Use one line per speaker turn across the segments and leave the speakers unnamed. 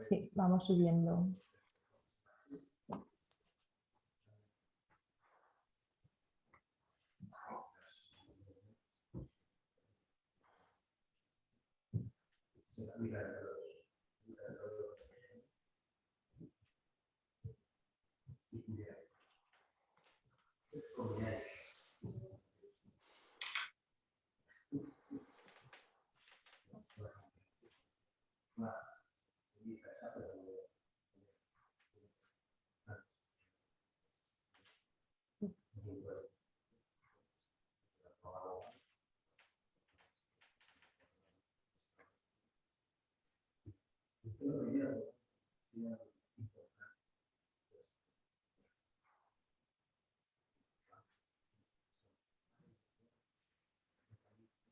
Sí, vamos subiendo.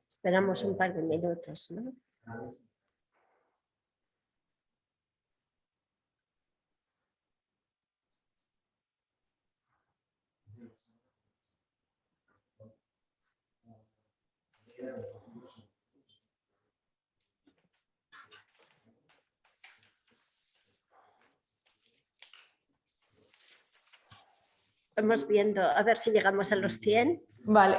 Esperamos un par de minutos, ¿no? Vamos viendo, a ver si llegamos a los 100.
Vale.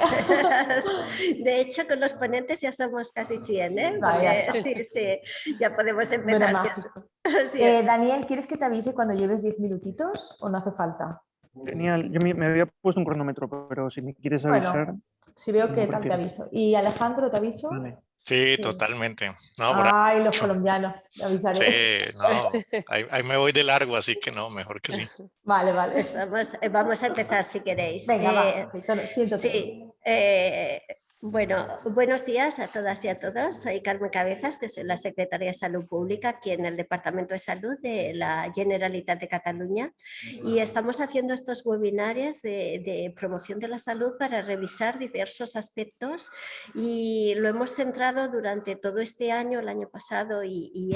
De hecho, con los ponentes ya somos casi 100, ¿eh?
Vale,
Porque, sí, ya podemos
Número
empezar.
mágico.
Sí, sí.
Daniel, ¿quieres que te avise cuando lleves 10 minutitos o no hace falta?
Genial, yo me había puesto un cronómetro, pero si me quieres avisar...
Bueno, si veo
como
que tal te
prefieras.
aviso. ¿Y Alejandro te aviso?
Vale.
Sí,
Sí.
totalmente. No,
Ay, los
borracho.
colombianos, te avisaré.
Sí, no, ahí me voy de largo, así que no, mejor que sí.
Vale, vale.
Pues vamos a empezar si queréis.
Venga, va. 103.
Sí, bueno, buenos días a todas y a todos. Soy Carmen Cabezas, que soy la secretaria de Salud Pública aquí en el Departamento de Salud de la Generalitat de Cataluña, y estamos haciendo estos webinarios de promoción de la salud para revisar diversos aspectos, y lo hemos centrado durante todo este año, el año pasado y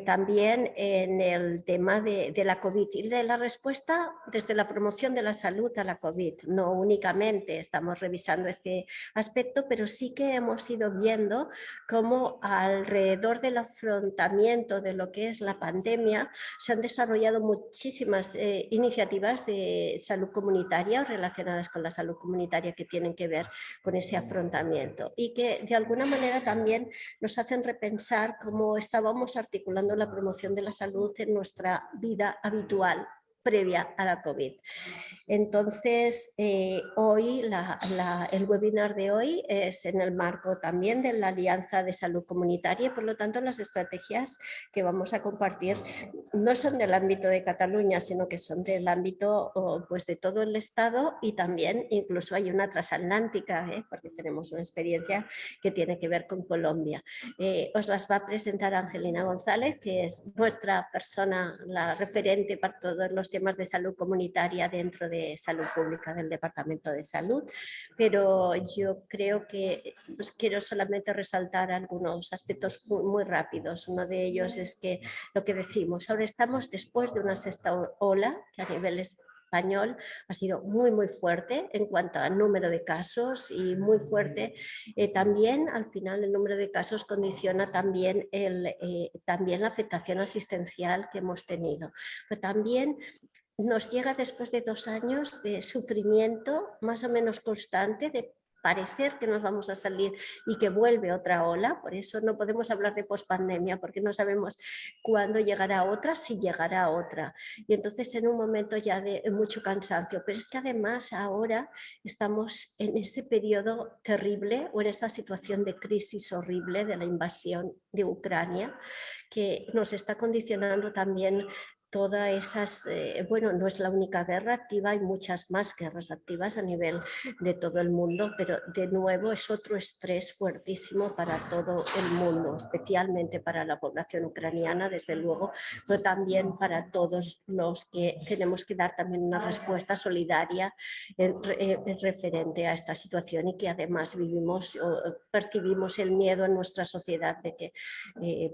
también en el tema de la COVID y de la respuesta desde la promoción de la salud a la COVID. No únicamente estamos revisando este aspecto, pero sí que hemos ido viendo cómo alrededor del afrontamiento de lo que es la pandemia se han desarrollado muchísimas iniciativas de salud comunitaria o relacionadas con la salud comunitaria que tienen que ver con ese afrontamiento, y que de alguna manera también nos hacen repensar cómo estábamos articulando la promoción de la salud en nuestra vida habitual previa a la COVID. Entonces, hoy el webinar de hoy es en el marco también de la Alianza de Salud Comunitaria, y por lo tanto las estrategias que vamos a compartir no son del ámbito de Cataluña, sino que son del ámbito pues, de todo el Estado, y también incluso hay una transatlántica, porque tenemos una experiencia que tiene que ver con Colombia. Os las va a presentar Angelina González, que es nuestra persona, la referente para todos los temas de salud comunitaria dentro de Salud Pública del Departamento de Salud, pero yo creo que pues, quiero solamente resaltar algunos aspectos muy rápidos. Uno de ellos es que lo que decimos, ahora estamos después de una sexta ola que a nivel español ha sido muy fuerte en cuanto al número de casos, y muy fuerte también al final el número de casos condiciona también, también la afectación asistencial que hemos tenido, pero también nos llega después de 2 años de sufrimiento más o menos constante, de parecer que nos vamos a salir y que vuelve otra ola. Por eso no podemos hablar de pospandemia, porque no sabemos cuándo llegará otra, si llegará otra. Y entonces en un momento ya de mucho cansancio, pero es que además ahora estamos en ese periodo terrible, o en esta situación de crisis horrible de la invasión de Ucrania, que nos está condicionando también todas esas, bueno, no es la única guerra activa, hay muchas más guerras activas a nivel de todo el mundo, pero de nuevo es otro estrés fuertísimo para todo el mundo, especialmente para la población ucraniana, desde luego, pero también para todos los que tenemos que dar también una respuesta solidaria en referente a esta situación, y que además vivimos o percibimos el miedo en nuestra sociedad de que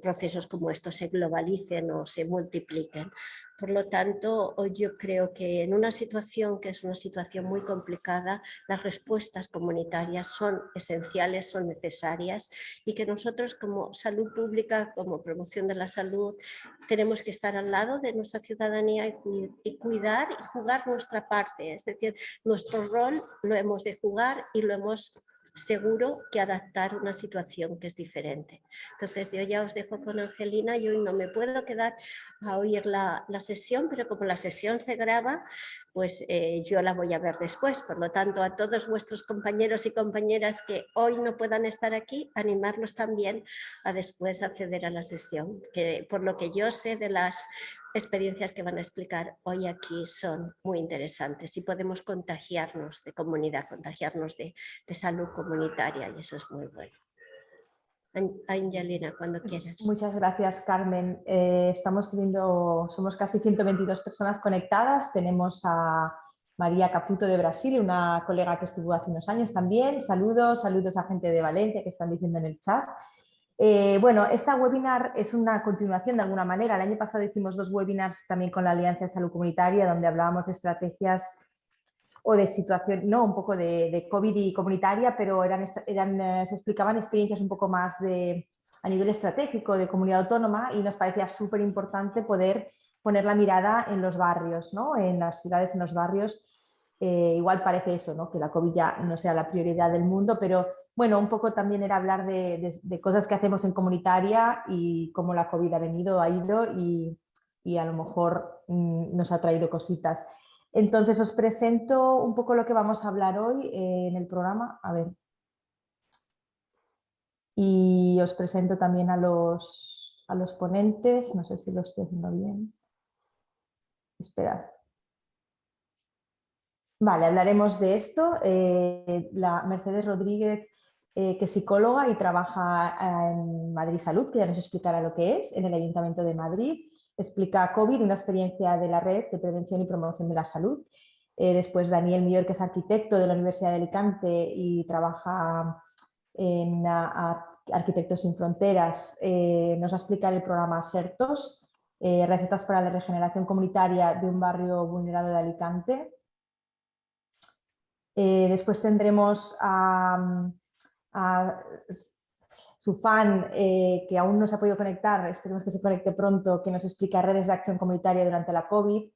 procesos como estos se globalicen o se multipliquen. Por lo tanto, yo creo que en una situación que es una situación muy complicada, las respuestas comunitarias son esenciales, son necesarias y que nosotros como salud pública, como promoción de la salud, tenemos que estar al lado de nuestra ciudadanía y cuidar y jugar nuestra parte. Es decir, nuestro rol lo hemos de jugar y lo hemos seguro que adaptar una situación que es diferente. Entonces yo ya os dejo con Angelina, yo hoy no me puedo quedar a oír la sesión, pero como la sesión se graba, pues yo la voy a ver después. Por lo tanto, a todos vuestros compañeros y compañeras que hoy no puedan estar aquí, animarlos también a después acceder a la sesión, que por lo que yo sé de las experiencias que van a explicar hoy aquí son muy interesantes y podemos contagiarnos de comunidad, contagiarnos de salud comunitaria y eso es muy bueno. Angelina, cuando quieras.
Muchas gracias, Carmen. Somos casi 122 personas conectadas. Tenemos a María Caputo de Brasil, una colega que estuvo hace unos años también. Saludos a gente de Valencia que están diciendo en el chat. Bueno, esta webinar es una continuación de alguna manera. El año pasado hicimos 2 webinars también con la Alianza de Salud Comunitaria donde hablábamos de estrategias o de situación, no, un poco de COVID y comunitaria, pero se explicaban experiencias un poco más a nivel estratégico de comunidad autónoma y nos parecía súper importante poder poner la mirada en los barrios, ¿no? En las ciudades, en los barrios. Igual parece eso, ¿no? Que la COVID ya no sea la prioridad del mundo, pero bueno, un poco también era hablar de cosas que hacemos en comunitaria y cómo la COVID ha venido, ha ido y a lo mejor nos ha traído cositas. Entonces os presento un poco lo que vamos a hablar hoy en el programa. A ver. Y os presento también a los ponentes. No sé si lo estoy haciendo bien. Esperad. Vale, hablaremos de esto. La Mercedes Rodríguez, que es psicóloga y trabaja en Madrid Salud, que ya nos explicará lo que es, en el Ayuntamiento de Madrid. Explica COVID, una experiencia de la red de prevención y promoción de la salud. Después Daniel Millor, que es arquitecto de la Universidad de Alicante y trabaja en Arquitectos Sin Fronteras, nos va a explicar el programa Sertos, recetas para la regeneración comunitaria de un barrio vulnerado de Alicante. Después tendremos a su fan, que aún no se ha podido conectar, esperemos que se conecte pronto, que nos explica redes de acción comunitaria durante la COVID,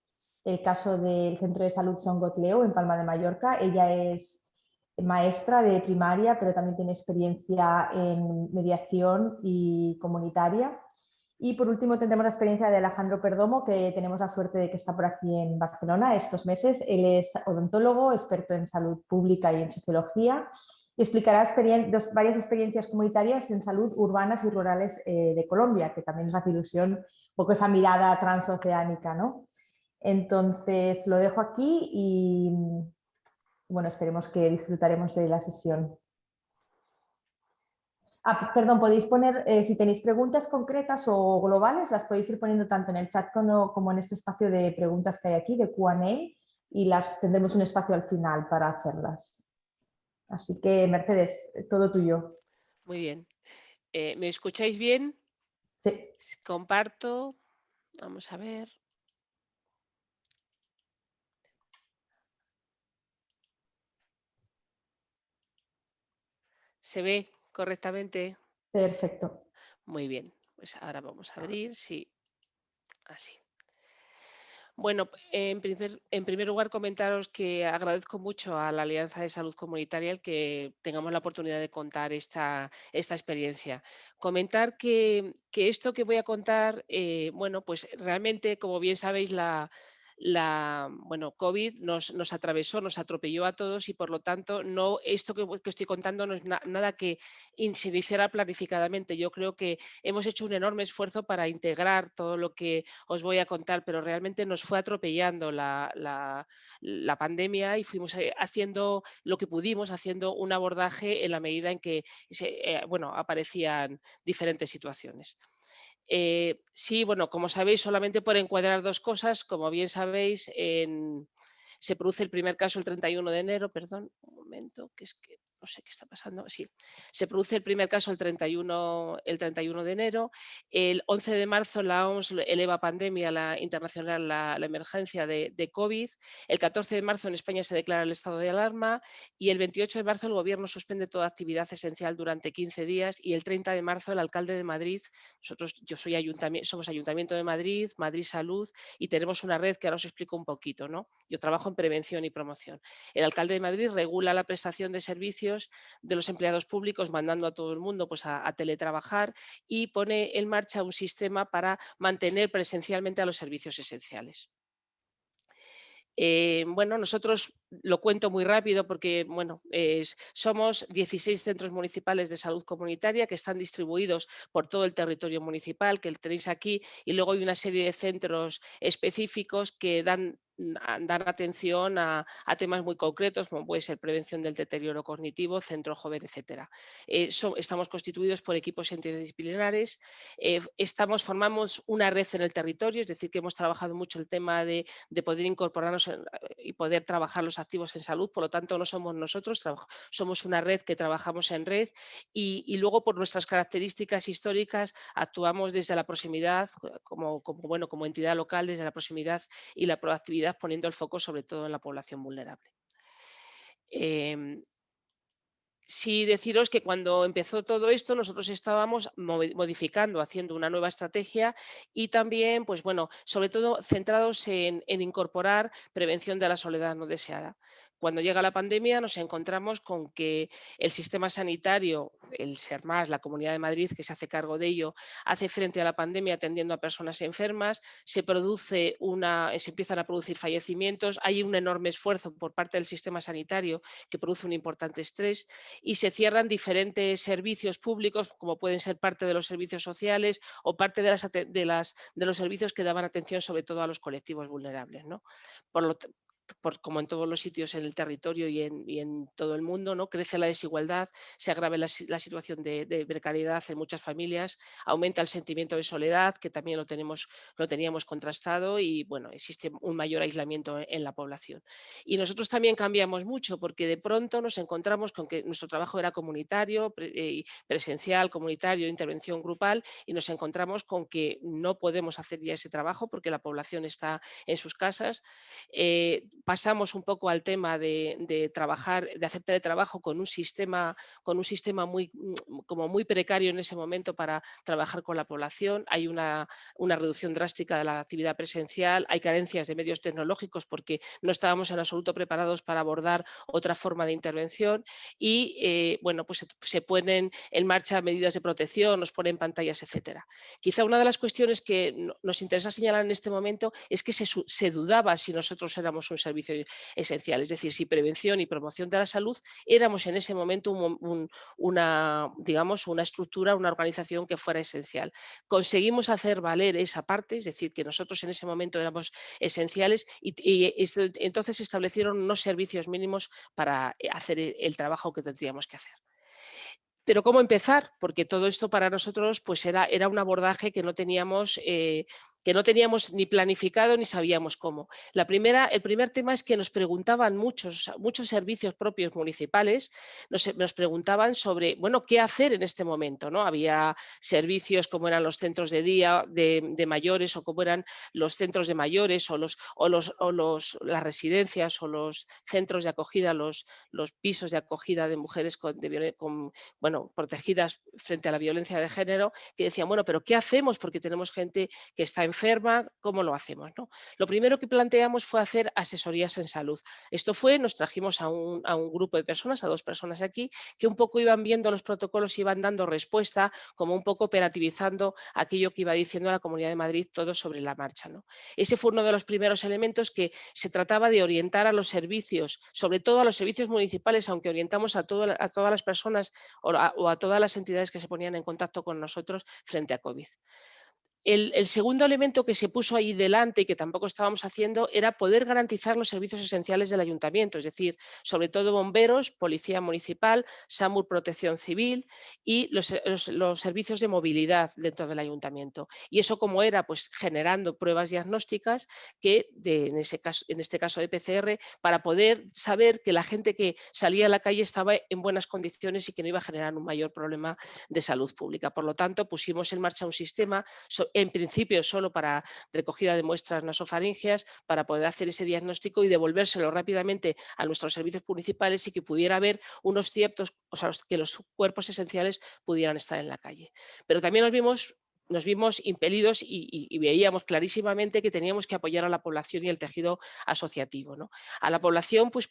el caso del Centro de Salud Son Gotleu en Palma de Mallorca. Ella es maestra de primaria, pero también tiene experiencia en mediación y comunitaria. Y por último tendremos la experiencia de Alejandro Perdomo, que tenemos la suerte de que está por aquí en Barcelona estos meses. Él es odontólogo, experto en salud pública y en sociología, y explicará varias experiencias comunitarias en salud urbanas y rurales de Colombia, que también nos hace ilusión un poco esa mirada transoceánica, ¿no? Entonces lo dejo aquí y bueno, esperemos que disfrutaremos de la sesión. Perdón, podéis poner, si tenéis preguntas concretas o globales, las podéis ir poniendo tanto en el chat como en este espacio de preguntas que hay aquí, de Q&A, y tendremos un espacio al final para hacerlas. Así que, Mercedes, todo tuyo.
Muy bien. ¿Me escucháis bien?
Sí.
Comparto. Vamos a ver. ¿Se ve correctamente?
Perfecto.
Muy bien. Pues ahora vamos a abrir. Sí. Así. Bueno, en primer lugar, comentaros que agradezco mucho a la Alianza de Salud Comunitaria el que tengamos la oportunidad de contar esta experiencia. Comentar que esto que voy a contar, bueno, pues realmente, como bien sabéis, COVID nos atravesó, nos atropelló a todos y por lo tanto esto que estoy contando no es nada que se iniciara planificadamente. Yo creo que hemos hecho un enorme esfuerzo para integrar todo lo que os voy a contar, pero realmente nos fue atropellando la pandemia y fuimos haciendo lo que pudimos, haciendo un abordaje en la medida en que aparecían diferentes situaciones. Sí, bueno, como sabéis, solamente por encuadrar 2 cosas, como bien sabéis, se produce el primer caso el 31 de enero, perdón, un momento, que es que no sé qué está pasando, sí, se produce el primer caso el 31 de enero, el 11 de marzo la OMS eleva pandemia internacional la emergencia de COVID, el 14 de marzo en España se declara el estado de alarma y el 28 de marzo el Gobierno suspende toda actividad esencial durante 15 días y el 30 de marzo el alcalde de Madrid, somos Ayuntamiento de Madrid, Madrid Salud y tenemos una red que ahora os explico un poquito, ¿no? Yo trabajo en prevención y promoción. El alcalde de Madrid regula la prestación de servicios de los empleados públicos, mandando a todo el mundo pues, a teletrabajar y pone en marcha un sistema para mantener presencialmente a los servicios esenciales. Bueno, nosotros lo cuento muy rápido porque bueno, somos 16 centros municipales de salud comunitaria que están distribuidos por todo el territorio municipal, que tenéis aquí, y luego hay una serie de centros específicos que dan atención a temas muy concretos, como puede ser prevención del deterioro cognitivo, centro joven, etcétera. Estamos constituidos por equipos interdisciplinares, formamos una red en el territorio, es decir, que hemos trabajado mucho el tema de poder incorporarnos y poder trabajar los activos en salud, por lo tanto no somos nosotros, somos una red que trabajamos en red y luego por nuestras características históricas actuamos desde la proximidad como entidad local, desde la proximidad y la proactividad, poniendo el foco sobre todo en la población vulnerable. Sí deciros que cuando empezó todo esto nosotros estábamos modificando, haciendo una nueva estrategia y también, pues bueno, sobre todo centrados en incorporar prevención de la soledad no deseada. Cuando llega la pandemia nos encontramos con que el sistema sanitario, el SERMAS, la Comunidad de Madrid que se hace cargo de ello, hace frente a la pandemia atendiendo a personas enfermas, se empiezan a producir fallecimientos, hay un enorme esfuerzo por parte del sistema sanitario que produce un importante estrés y se cierran diferentes servicios públicos, como pueden ser parte de los servicios sociales o parte de los servicios que daban atención sobre todo a los colectivos vulnerables, ¿no? Como en todos los sitios en el territorio y en todo el mundo, ¿no? Crece la desigualdad, se agrava la situación de precariedad en muchas familias, aumenta el sentimiento de soledad, que también lo teníamos contrastado y bueno, existe un mayor aislamiento en la población. Y nosotros también cambiamos mucho porque de pronto nos encontramos con que nuestro trabajo era comunitario, presencial, comunitario, intervención grupal y nos encontramos con que no podemos hacer ya ese trabajo porque la población está en sus casas. Pasamos un poco al tema de hacer teletrabajo con un sistema muy precario en ese momento para trabajar con la población. Hay una reducción drástica de la actividad presencial, hay carencias de medios tecnológicos porque no estábamos en absoluto preparados para abordar otra forma de intervención y bueno, pues se ponen en marcha medidas de protección, nos ponen pantallas, etcétera. Quizá una de las cuestiones que nos interesa señalar en este momento es que se dudaba si nosotros éramos un servicio esencial, es decir, si prevención y promoción de la salud éramos en ese momento una estructura, una organización que fuera esencial. Conseguimos hacer valer esa parte, es decir, que nosotros en ese momento éramos esenciales y entonces se establecieron unos servicios mínimos para hacer el trabajo que tendríamos que hacer. Pero ¿cómo empezar? Porque todo esto para nosotros pues era un abordaje que no teníamos ni planificado ni sabíamos cómo. El primer tema es que nos preguntaban muchos servicios propios municipales, nos preguntaban sobre, bueno, ¿qué hacer en este momento? ¿No? Había servicios como eran los centros de día de mayores o como eran los centros de mayores o las residencias o los centros de acogida, los pisos de acogida de mujeres protegidas frente a la violencia de género, que decían, bueno, pero ¿qué hacemos? Porque tenemos gente que está enferma, ¿cómo lo hacemos? ¿No? Lo primero que planteamos fue hacer asesorías en salud. Nos trajimos a un grupo de personas, a 2 personas aquí, que un poco iban viendo los protocolos y iban dando respuesta, como un poco operativizando aquello que iba diciendo la Comunidad de Madrid, todo sobre la marcha, ¿no? Ese fue uno de los primeros elementos que se trataba de orientar a los servicios, sobre todo a los servicios municipales, aunque orientamos a todas las personas o a todas las entidades que se ponían en contacto con nosotros frente a COVID. El segundo elemento que se puso ahí delante y que tampoco estábamos haciendo era poder garantizar los servicios esenciales del ayuntamiento, es decir, sobre todo bomberos, policía municipal, SAMUR, protección civil y los servicios de movilidad dentro del ayuntamiento. Y eso como era, pues generando pruebas diagnósticas en este caso de PCR, para poder saber que la gente que salía a la calle estaba en buenas condiciones y que no iba a generar un mayor problema de salud pública. Por lo tanto, pusimos en marcha un sistema en principio solo para recogida de muestras nasofaríngeas, para poder hacer ese diagnóstico y devolvérselo rápidamente a nuestros servicios municipales y que pudiera haber unos ciertos, o sea, que los cuerpos esenciales pudieran estar en la calle. Pero también nos vimos impelidos y veíamos clarísimamente que teníamos que apoyar a la población y el tejido asociativo, ¿no? A la población, pues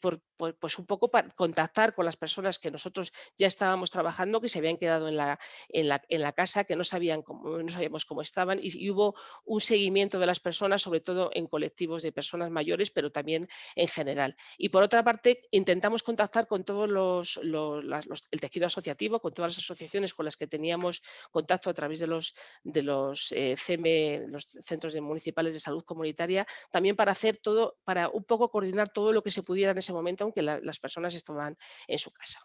un poco para contactar con las personas que nosotros ya estábamos trabajando, que se habían quedado en la casa, que no sabíamos cómo estaban y hubo un seguimiento de las personas, sobre todo en colectivos de personas mayores, pero también en general. Y por otra parte, intentamos contactar con todos el tejido asociativo, con todas las asociaciones con las que teníamos contacto a través de los CM, los Centros Municipales de Salud Comunitaria, también para hacer todo, para un poco coordinar todo lo que se pudiera en ese momento, aunque las personas estaban en su casa.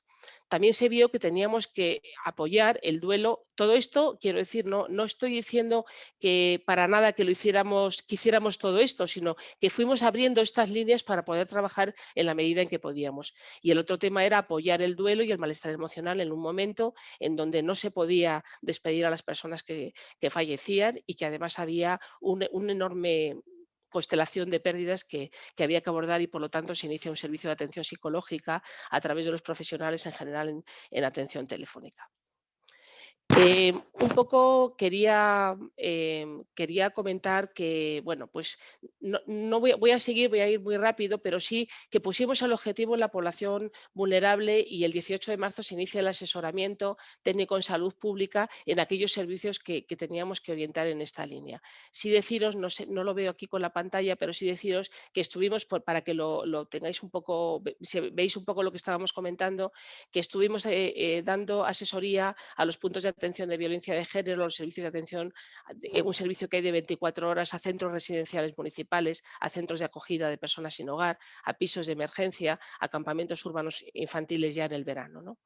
También se vio que teníamos que apoyar el duelo. Todo esto, quiero decir, no estoy diciendo que para nada que hiciéramos todo esto, sino que fuimos abriendo estas líneas para poder trabajar en la medida en que podíamos. Y el otro tema era apoyar el duelo y el malestar emocional en un momento en donde no se podía despedir a las personas que fallecían y que además había un enorme constelación de pérdidas que había que abordar y por lo tanto se inicia un servicio de atención psicológica a través de los profesionales en general en atención telefónica. Un poco quería comentar que, bueno, pues no voy a seguir, voy a ir muy rápido, pero sí que pusimos el objetivo en la población vulnerable y el 18 de marzo se inicia el asesoramiento técnico en salud pública en aquellos servicios que teníamos que orientar en esta línea. Sí deciros, no lo veo aquí con la pantalla, pero sí deciros que estuvimos, para que lo tengáis un poco, si veis un poco lo que estábamos comentando, que estuvimos dando asesoría a los puntos de atención de violencia de género, los servicios de atención, un servicio que hay de 24 horas a centros residenciales municipales, a centros de acogida de personas sin hogar, a pisos de emergencia, a campamentos urbanos infantiles ya en el verano, ¿no?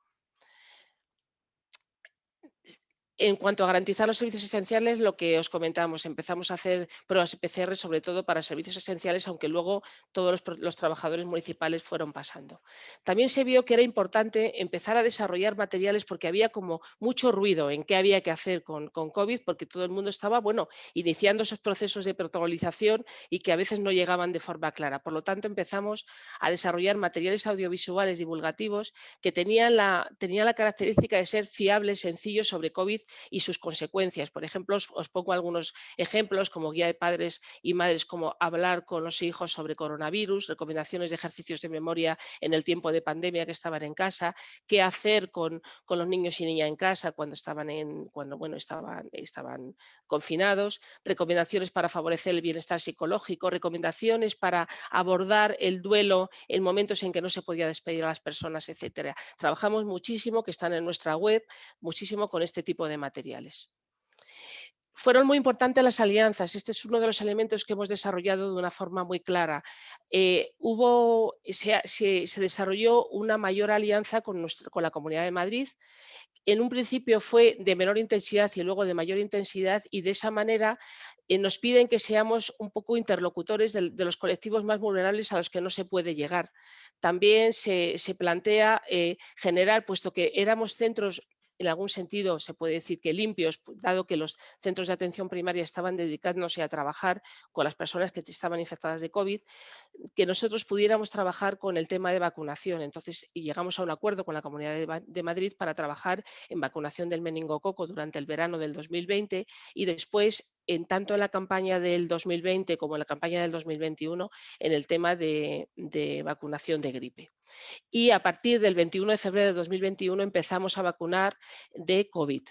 En cuanto a garantizar los servicios esenciales, lo que os comentamos, empezamos a hacer pruebas PCR sobre todo para servicios esenciales, aunque luego todos los trabajadores municipales fueron pasando. También se vio que era importante empezar a desarrollar materiales porque había como mucho ruido en qué había que hacer con COVID, porque todo el mundo estaba, bueno, iniciando esos procesos de protocolización y que a veces no llegaban de forma clara. Por lo tanto, empezamos a desarrollar materiales audiovisuales divulgativos que tenían la característica de ser fiables, sencillos sobre COVID y sus consecuencias. Por ejemplo, os pongo algunos ejemplos como guía de padres y madres, como hablar con los hijos sobre coronavirus, recomendaciones de ejercicios de memoria en el tiempo de pandemia que estaban en casa, qué hacer con los niños y niñas en casa cuando estaban confinados, recomendaciones para favorecer el bienestar psicológico, recomendaciones para abordar el duelo en momentos en que no se podía despedir a las personas, etcétera. Trabajamos muchísimo, que están en nuestra web, muchísimo con este tipo de materiales. Fueron muy importantes las alianzas. Este es uno de los elementos que hemos desarrollado de una forma muy clara. Se desarrolló una mayor alianza con la Comunidad de Madrid. En un principio fue de menor intensidad y luego de mayor intensidad, y de esa manera nos piden que seamos un poco interlocutores de los colectivos más vulnerables a los que no se puede llegar. También se plantea generar, puesto que éramos centros, en algún sentido se puede decir que limpios, dado que los centros de atención primaria estaban dedicándose a trabajar con las personas que estaban infectadas de COVID, que nosotros pudiéramos trabajar con el tema de vacunación. Entonces, llegamos a un acuerdo con la Comunidad de Madrid para trabajar en vacunación del meningococo durante el verano del 2020 y después, tanto en la campaña del 2020 como en la campaña del 2021, en el tema de vacunación de gripe. Y a partir del 21 de febrero de 2021 empezamos a vacunar de COVID.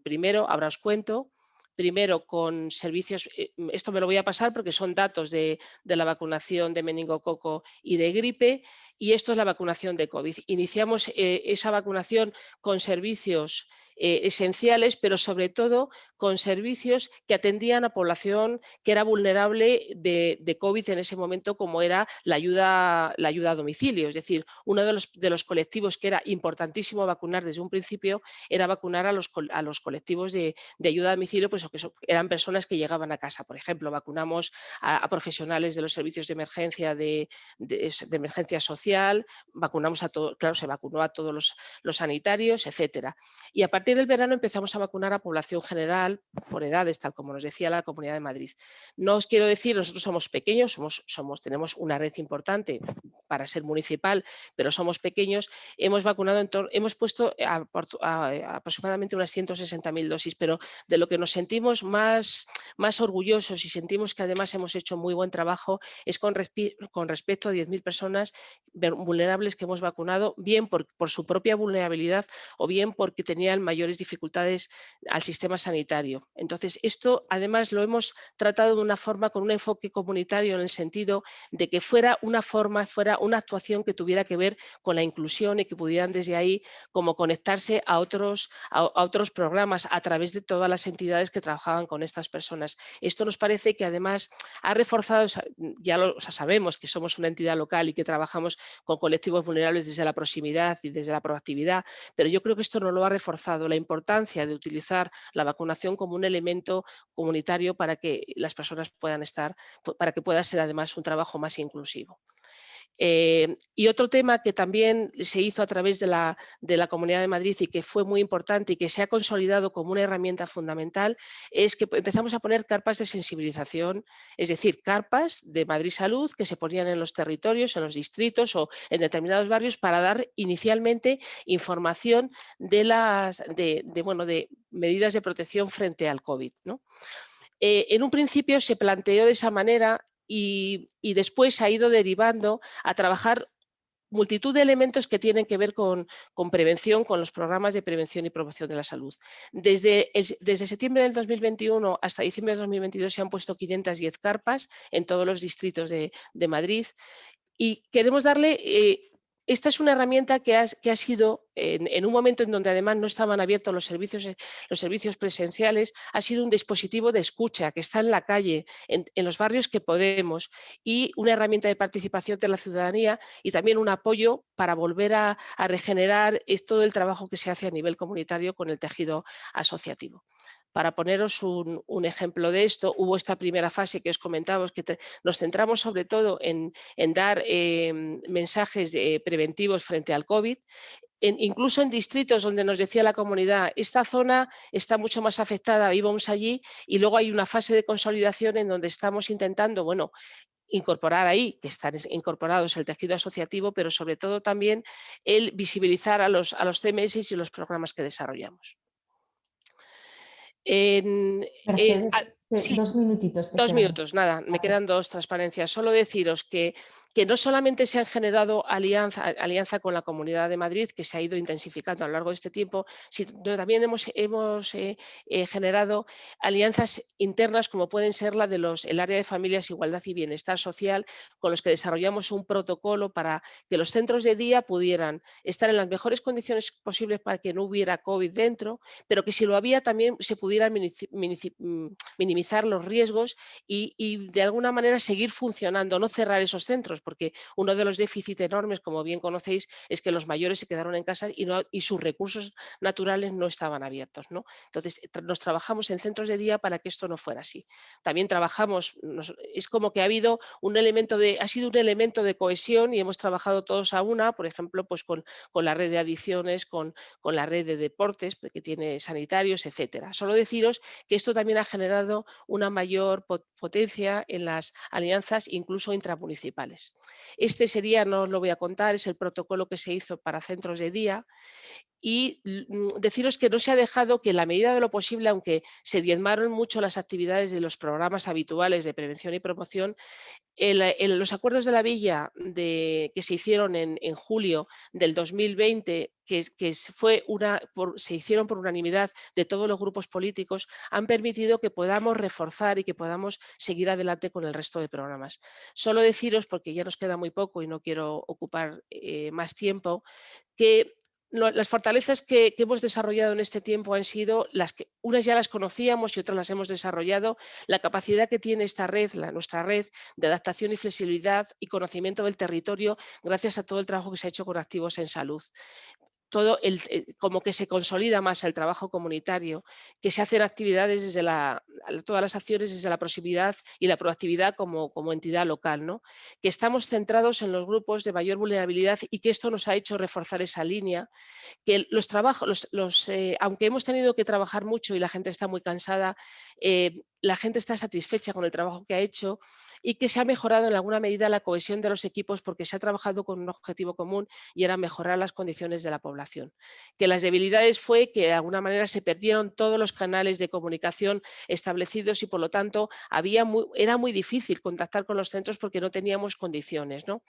Primero, ahora os cuento, primero con servicios, esto me lo voy a pasar porque son datos de la vacunación de meningococo y de gripe, y esto es la vacunación de COVID. Iniciamos esa vacunación con servicios esenciales, pero sobre todo con servicios que atendían a población que era vulnerable de COVID en ese momento, como era la ayuda a domicilio. Es decir, uno de los colectivos que era importantísimo vacunar desde un principio era vacunar a los colectivos de ayuda a domicilio, pues que eran personas que llegaban a casa. Por ejemplo, vacunamos a profesionales de los servicios de emergencia, de emergencia social, vacunamos a todos, claro, se vacunó a todos los sanitarios, etcétera. Y a partir del verano empezamos a vacunar a población general por edades, tal como nos decía la Comunidad de Madrid. No os quiero decir, nosotros somos pequeños, tenemos una red importante para ser municipal, pero somos pequeños. Hemos vacunado, hemos puesto aproximadamente unas 160.000 dosis, pero de lo que nos sentimos más orgullosos y sentimos que además hemos hecho muy buen trabajo es con respecto a 10.000 personas vulnerables que hemos vacunado, bien por su propia vulnerabilidad o bien porque tenían mayores dificultades al sistema sanitario. Entonces, esto además lo hemos tratado de una forma con un enfoque comunitario, en el sentido de que fuera una actuación que tuviera que ver con la inclusión y que pudieran desde ahí como conectarse a otros programas a través de todas las entidades que trabajaban con estas personas. Esto nos parece que además ha reforzado, ya sabemos que somos una entidad local y que trabajamos con colectivos vulnerables desde la proximidad y desde la proactividad, pero yo creo que esto nos lo ha reforzado, la importancia de utilizar la vacunación como un elemento comunitario para que las personas puedan para que pueda ser además un trabajo más inclusivo. Y otro tema que también se hizo a través de la Comunidad de Madrid y que fue muy importante y que se ha consolidado como una herramienta fundamental es que empezamos a poner carpas de sensibilización, es decir, carpas de Madrid Salud que se ponían en los territorios, en los distritos o en determinados barrios para dar inicialmente información de medidas de protección frente al COVID, ¿no? En un principio se planteó de esa manera y después se ha ido derivando a trabajar multitud de elementos que tienen que ver con prevención, con los programas de prevención y promoción de la salud. Desde septiembre del 2021 hasta diciembre del 2022 se han puesto 510 carpas en todos los distritos de Madrid y queremos darle... esta es una herramienta que ha sido, en un momento en donde además no estaban abiertos los servicios presenciales, ha sido un dispositivo de escucha que está en la calle, en los barrios que podemos, y una herramienta de participación de la ciudadanía y también un apoyo para volver a regenerar todo el trabajo que se hace a nivel comunitario con el tejido asociativo. Para poneros un ejemplo de esto, hubo esta primera fase que os comentábamos, que nos centramos sobre todo en dar mensajes preventivos frente al COVID, incluso en distritos donde nos decía la comunidad, esta zona está mucho más afectada, íbamos allí, y luego hay una fase de consolidación en donde estamos intentando, incorporar ahí, que están incorporados el tejido asociativo, pero sobre todo también el visibilizar a los CMS y los programas que desarrollamos.
Mercedes,
Sí,
2 minutitos te
2
quedan.
minutos, nada, me quedan 2 transparencias. Solo deciros que no solamente se han generado alianza con la Comunidad de Madrid, que se ha ido intensificando a lo largo de este tiempo, sino también hemos generado alianzas internas, como pueden ser la de el área de familias, igualdad y bienestar social, con los que desarrollamos un protocolo para que los centros de día pudieran estar en las mejores condiciones posibles para que no hubiera COVID dentro, pero que si lo había también se pudieran minimizar los riesgos y de alguna manera seguir funcionando, no cerrar esos centros, porque uno de los déficits enormes, como bien conocéis, es que los mayores se quedaron en casa y sus recursos naturales no estaban abiertos, ¿no? Entonces, nos trabajamos en centros de día para que esto no fuera así. También trabajamos, es como que ha sido un elemento de cohesión y hemos trabajado todos a una, por ejemplo, pues con la red de adicciones, con la red de deportes que tiene sanitarios, etcétera. Solo deciros que esto también ha generado una mayor potencia en las alianzas, incluso intramunicipales. Este sería, no os lo voy a contar, es el protocolo que se hizo para centros de día y deciros que no se ha dejado que en la medida de lo posible, aunque se diezmaron mucho las actividades de los programas habituales de prevención y promoción, los acuerdos de la Villa que se hicieron en julio del 2020, se hicieron por unanimidad de todos los grupos políticos, han permitido que podamos reforzar y que podamos seguir adelante con el resto de programas. Solo deciros, porque ya nos queda muy poco y no quiero ocupar más tiempo, que las fortalezas que hemos desarrollado en este tiempo han sido las que unas ya las conocíamos y otras las hemos desarrollado, la capacidad que tiene esta red, nuestra red de adaptación y flexibilidad y conocimiento del territorio gracias a todo el trabajo que se ha hecho con Activos en Salud. Como que se consolida más el trabajo comunitario, que se hacen actividades todas las acciones desde la proximidad y la proactividad como entidad local, ¿no? Que estamos centrados en los grupos de mayor vulnerabilidad y que esto nos ha hecho reforzar esa línea, que los trabajos, aunque hemos tenido que trabajar mucho y la gente está muy cansada, la gente está satisfecha con el trabajo que ha hecho y que se ha mejorado en alguna medida la cohesión de los equipos porque se ha trabajado con un objetivo común y era mejorar las condiciones de la población. Que las debilidades fue que de alguna manera se perdieron todos los canales de comunicación establecidos y por lo tanto era muy difícil contactar con los centros porque no teníamos condiciones, ¿no?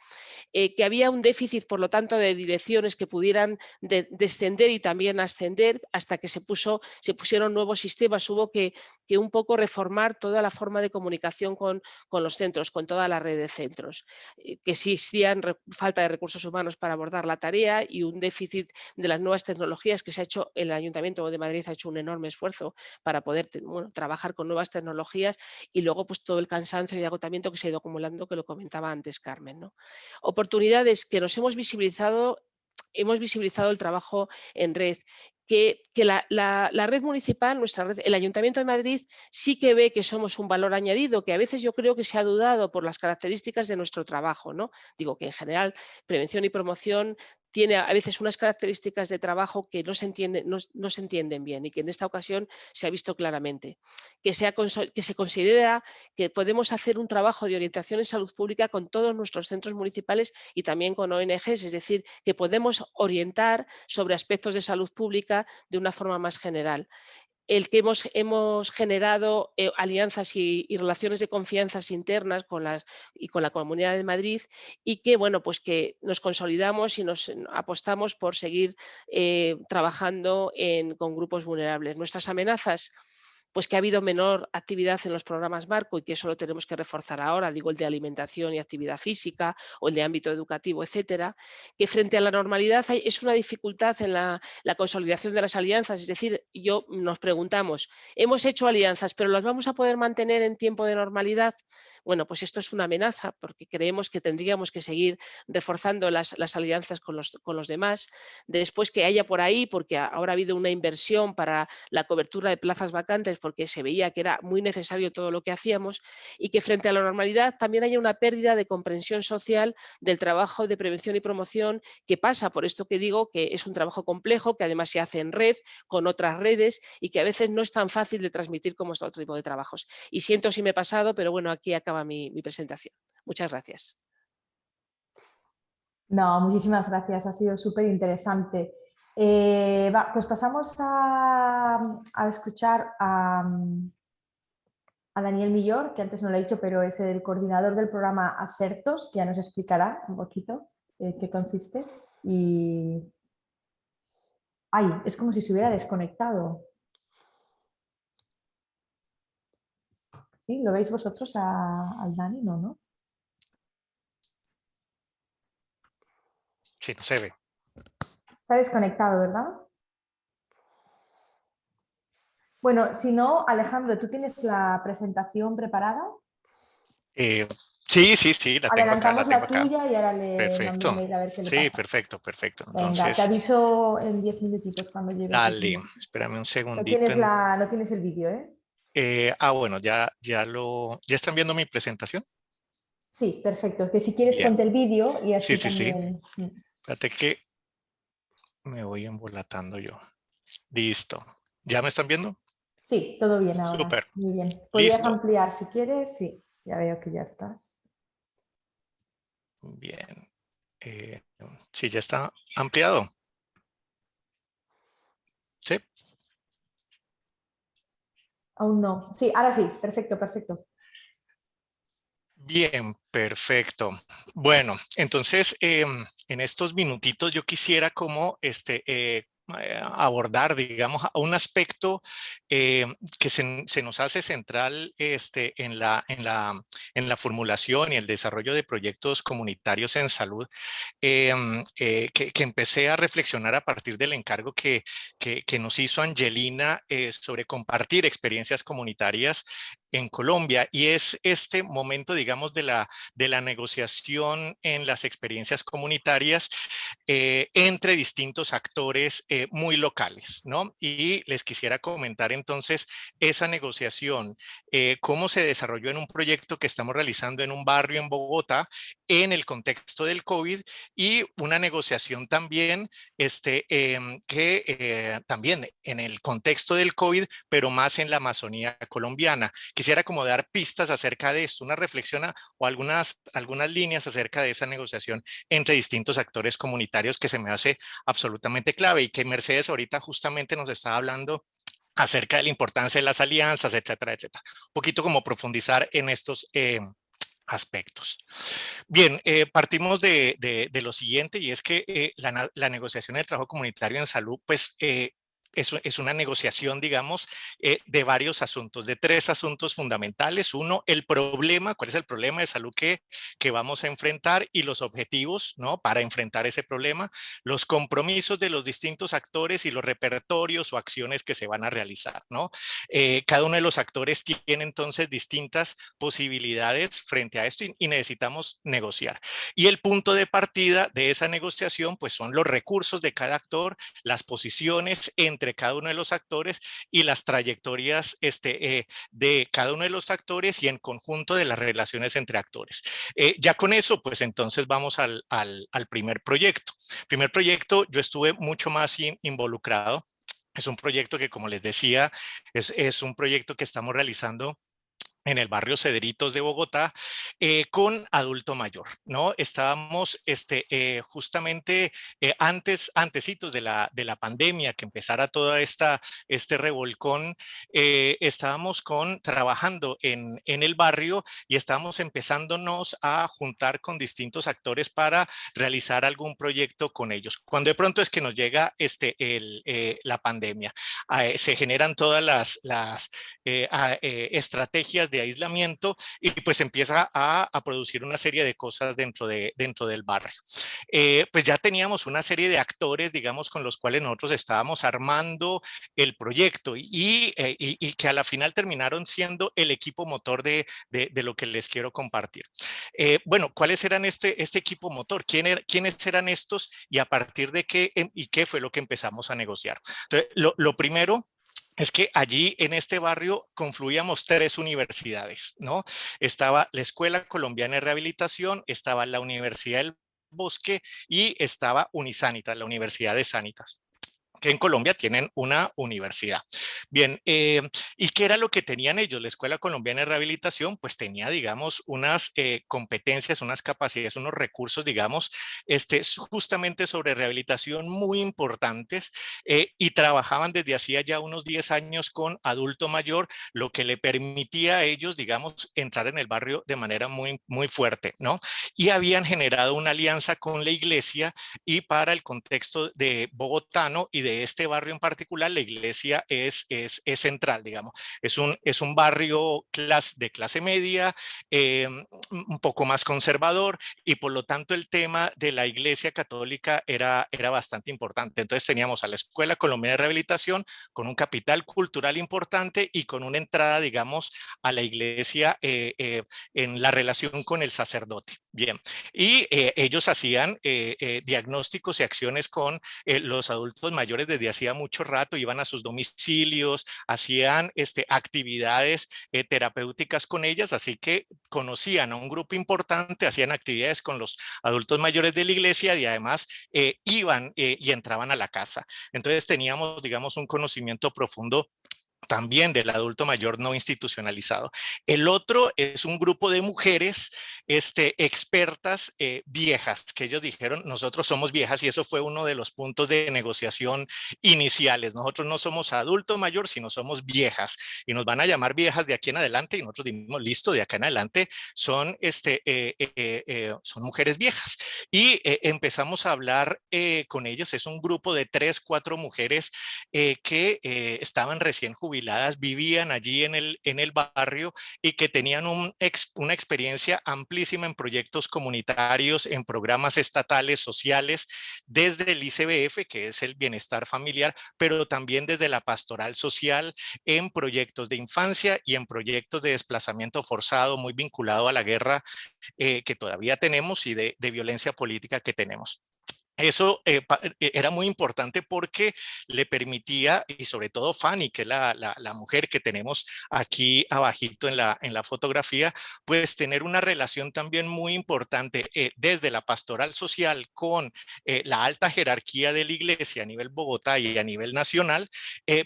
Que había un déficit, por lo tanto, de direcciones que pudieran descender y también ascender hasta que se pusieron nuevos sistemas. Hubo que un poco reformar toda la forma de comunicación con los centros, con toda la red de centros, que existían falta de recursos humanos para abordar la tarea y un déficit de las nuevas tecnologías que se ha hecho, el Ayuntamiento de Madrid ha hecho un enorme esfuerzo para poder trabajar con nuevas tecnologías y luego pues todo el cansancio y agotamiento que se ha ido acumulando, que lo comentaba antes Carmen, ¿no? Oportunidades que nos hemos visibilizado el trabajo en red, que la red municipal, nuestra red, el Ayuntamiento de Madrid sí que ve que somos un valor añadido, que a veces yo creo que se ha dudado por las características de nuestro trabajo, ¿no? Digo que en general prevención y promoción tiene a veces unas características de trabajo que no se entienden bien y que en esta ocasión se ha visto claramente. Que se considera que podemos hacer un trabajo de orientación en salud pública con todos nuestros centros municipales y también con ONGs, es decir, que podemos orientar sobre aspectos de salud pública de una forma más general. El que hemos generado alianzas y relaciones de confianza internas con la Comunidad de Madrid y que, bueno, pues que nos consolidamos y nos apostamos por seguir trabajando con grupos vulnerables. Nuestras amenazas, pues que ha habido menor actividad en los programas marco y que eso lo tenemos que reforzar ahora, digo el de alimentación y actividad física o el de ámbito educativo, etcétera, que frente a la normalidad es una dificultad en la consolidación de las alianzas, es decir, nos preguntamos, hemos hecho alianzas, pero ¿las vamos a poder mantener en tiempo de normalidad? Bueno, pues esto es una amenaza porque creemos que tendríamos que seguir reforzando las alianzas con los demás. Después que haya por ahí, porque ahora ha habido una inversión para la cobertura de plazas vacantes porque se veía que era muy necesario todo lo que hacíamos y que frente a la normalidad también haya una pérdida de comprensión social del trabajo de prevención y promoción que pasa por esto que digo, que es un trabajo complejo, que además se hace en red, con otras redes y que a veces no es tan fácil de transmitir como este otro tipo de trabajos. Y siento si me he pasado, pero bueno, aquí acaba mi presentación. Muchas gracias.
No, muchísimas gracias, ha sido súper interesante. Pues pasamos a escuchar a Daniel Millor, que antes no lo he dicho, pero es el coordinador del programa Asertos, que ya nos explicará un poquito qué consiste. Y... ¡Ay! Es como si se hubiera desconectado. ¿Sí? ¿Lo veis vosotros al Dani? No.
Sí, no se ve.
Está desconectado, ¿verdad? Bueno, si no, Alejandro, ¿tú tienes la presentación preparada?
Sí, la tengo acá,
Adelantamos la tuya y ahora le mando un
Perfecto.
mail a ver qué le
Sí,
pasa.
perfecto.
Venga, te
Entonces,
aviso en 10 minutitos cuando llegues
dale,
aquí.
espérame un
No
segundito.
tienes, no tienes el vídeo, ¿eh?
Bueno, ¿ya están viendo mi presentación?
Sí, perfecto. Que si quieres
Bien.
ponte el vídeo y así
Sí.
también.
Espérate que me voy embolatando yo. Listo. ¿Ya me están viendo?
Sí, todo bien ahora.
Súper.
Muy bien. ¿Podrías
Listo.
ampliar si quieres? Sí, ya veo que ya estás.
Bien. Sí, ya está ampliado. ¿Sí?
Aún no. Sí, ahora sí. Perfecto, perfecto.
Bien, perfecto. Bueno, entonces en estos minutitos yo quisiera como abordar, digamos, un aspecto que se nos hace central en la formulación y el desarrollo de proyectos comunitarios en salud, que empecé a reflexionar a partir del encargo que nos hizo Angelina sobre compartir experiencias comunitarias en Colombia, y es este momento, digamos, de la negociación en las experiencias comunitarias entre distintos actores muy locales, ¿no? Y les quisiera comentar entonces esa negociación, cómo se desarrolló en un proyecto que estamos realizando en un barrio en Bogotá en el contexto del COVID, y una negociación también que también en el contexto del COVID, pero más en la Amazonía colombiana. Quisiera como dar pistas acerca de esto, una reflexión o algunas líneas acerca de esa negociación entre distintos actores comunitarios que se me hace absolutamente clave, y que Mercedes ahorita justamente nos estaba hablando acerca de la importancia de las alianzas, etcétera, etcétera. Un poquito como profundizar en estos aspectos. Bien, partimos de lo siguiente, y es que la negociación del trabajo comunitario en salud, pues es una negociación, digamos, de varios asuntos, de 3 asuntos fundamentales. Uno, el problema, cuál es el problema de salud que vamos a enfrentar, y los objetivos, ¿no?, para enfrentar ese problema, los compromisos de los distintos actores y los repertorios o acciones que se van a realizar, ¿no? Cada uno de los actores tiene entonces distintas posibilidades frente a esto, y necesitamos negociar. Y el punto de partida de esa negociación, pues son los recursos de cada actor, las posiciones entre cada uno de los actores y las trayectorias de cada uno de los actores, y en conjunto de las relaciones entre actores. Ya con eso, pues entonces vamos al primer proyecto. Primer proyecto, yo estuve mucho más involucrado. Es un proyecto que, como les decía, es un proyecto que estamos realizando en el barrio Cedritos de Bogotá, con adulto mayor, ¿no? Estábamos justamente antecitos de la pandemia, que empezara toda este revolcón, estábamos trabajando en el barrio, y estábamos empezándonos a juntar con distintos actores para realizar algún proyecto con ellos. Cuando de pronto es que nos llega la pandemia, se generan todas las estrategias de aislamiento, y pues empieza a producir una serie de cosas dentro del barrio. Pues ya teníamos una serie de actores, digamos, con los cuales nosotros estábamos armando el proyecto, y que a la final terminaron siendo el equipo motor de lo que les quiero compartir. Bueno, ¿cuáles eran este equipo motor? ¿Quiénes eran estos, y a partir de qué y qué fue lo que empezamos a negociar? Entonces, lo primero es que allí en este barrio confluíamos 3 universidades, ¿no? Estaba la Escuela Colombiana de Rehabilitación, estaba la Universidad del Bosque, y estaba Unisanitas, la Universidad de Sanitas, que en Colombia tienen una universidad. Bien, ¿y qué era lo que tenían ellos? La Escuela Colombiana de Rehabilitación, pues tenía, digamos, unas competencias, unas capacidades, unos recursos, digamos, justamente sobre rehabilitación muy importantes, y trabajaban desde hacía ya unos 10 años con adulto mayor, lo que le permitía a ellos, digamos, entrar en el barrio de manera muy, muy fuerte, ¿no? Y habían generado una alianza con la iglesia, y para el contexto de bogotano y de este barrio en particular, la iglesia es central, digamos. Es un barrio de clase media, un poco más conservador, y por lo tanto el tema de la iglesia católica era bastante importante. Entonces teníamos a la Escuela Colombiana de Rehabilitación con un capital cultural importante, y con una entrada, digamos, a la iglesia en la relación con el sacerdote. Bien, y ellos hacían diagnósticos y acciones con los adultos mayores desde hacía mucho rato, iban a sus domicilios, hacían actividades terapéuticas con ellas, así que conocían a un grupo importante, hacían actividades con los adultos mayores de la iglesia, y además iban y entraban a la casa. Entonces teníamos, digamos, un conocimiento profundo también del adulto mayor no institucionalizado. El otro es un grupo de mujeres expertas viejas, que ellos dijeron, nosotros somos viejas, y eso fue uno de los puntos de negociación iniciales. Nosotros no somos adulto mayor, sino somos viejas, y nos van a llamar viejas de aquí en adelante, y nosotros dijimos, listo, de acá en adelante son, son mujeres viejas. Y empezamos a hablar con ellos. Es un grupo de 3, 4 mujeres que estaban recién jubiladas, vivían allí en el barrio y que tenían una experiencia amplísima en proyectos comunitarios, en programas estatales, sociales, desde el ICBF, que es el bienestar familiar, pero también desde la pastoral social, en proyectos de infancia y en proyectos de desplazamiento forzado, muy vinculado a la guerra que todavía tenemos y de violencia política que tenemos. Eso era muy importante porque le permitía, y sobre todo Fanny, que es la mujer que tenemos aquí abajito en la fotografía, pues tener una relación también muy importante desde la pastoral social con la alta jerarquía de la iglesia a nivel Bogotá y a nivel nacional,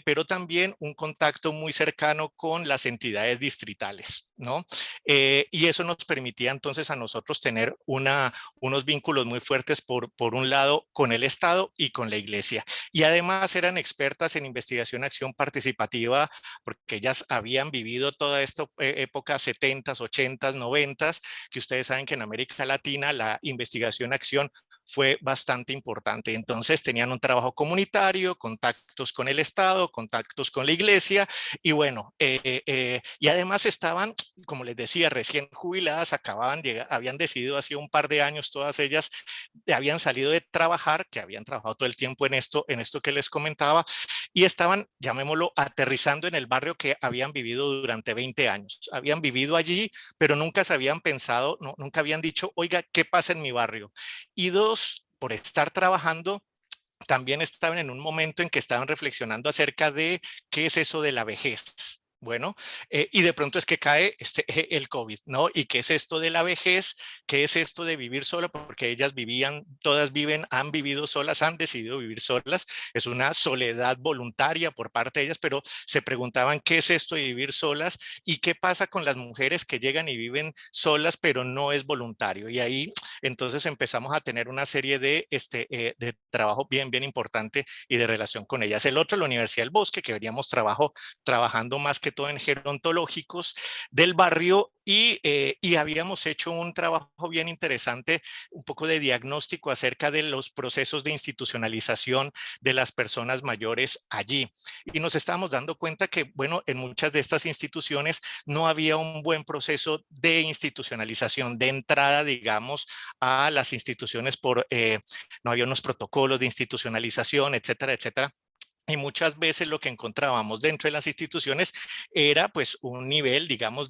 pero también un contacto muy cercano con las entidades distritales, ¿no? Y eso nos permitía entonces a nosotros tener unos vínculos muy fuertes por un lado con el Estado y con la Iglesia. Y además eran expertas en investigación, acción participativa, porque ellas habían vivido toda esta época 70s, 80s, 90s, que ustedes saben que en América Latina la investigación, acción fue bastante importante. Entonces tenían un trabajo comunitario, contactos con el Estado, contactos con la Iglesia, y bueno, y además estaban, como les decía, recién jubiladas, habían decidido hace un par de años, todas ellas habían salido de trabajar, que habían trabajado todo el tiempo en esto que les comentaba, y estaban, llamémoslo, aterrizando en el barrio que habían vivido durante 20 años. Habían vivido allí, pero nunca se habían pensado, nunca habían dicho, oiga, ¿qué pasa en mi barrio? Y dos, por estar trabajando, también estaban en un momento en que estaban reflexionando acerca de qué es eso de la vejez. Bueno, y de pronto es que cae el COVID, ¿no? ¿Y qué es esto de la vejez? ¿Qué es esto de vivir sola? Porque ellas han vivido solas, han decidido vivir solas. Es una soledad voluntaria por parte de ellas, pero se preguntaban qué es esto de vivir solas y qué pasa con las mujeres que llegan y viven solas, pero no es voluntario. Y ahí entonces empezamos a tener una serie de trabajo bien, bien importante y de relación con ellas. El otro, la Universidad del Bosque, que veríamos trabajando más que todo en gerontológicos del barrio, y habíamos hecho un trabajo bien interesante, un poco de diagnóstico acerca de los procesos de institucionalización de las personas mayores allí. Y nos estábamos dando cuenta que, bueno, en muchas de estas instituciones no había un buen proceso de institucionalización, de entrada, digamos, a las instituciones no había unos protocolos de institucionalización, etcétera, etcétera. Y muchas veces lo que encontrábamos dentro de las instituciones era pues un nivel, digamos,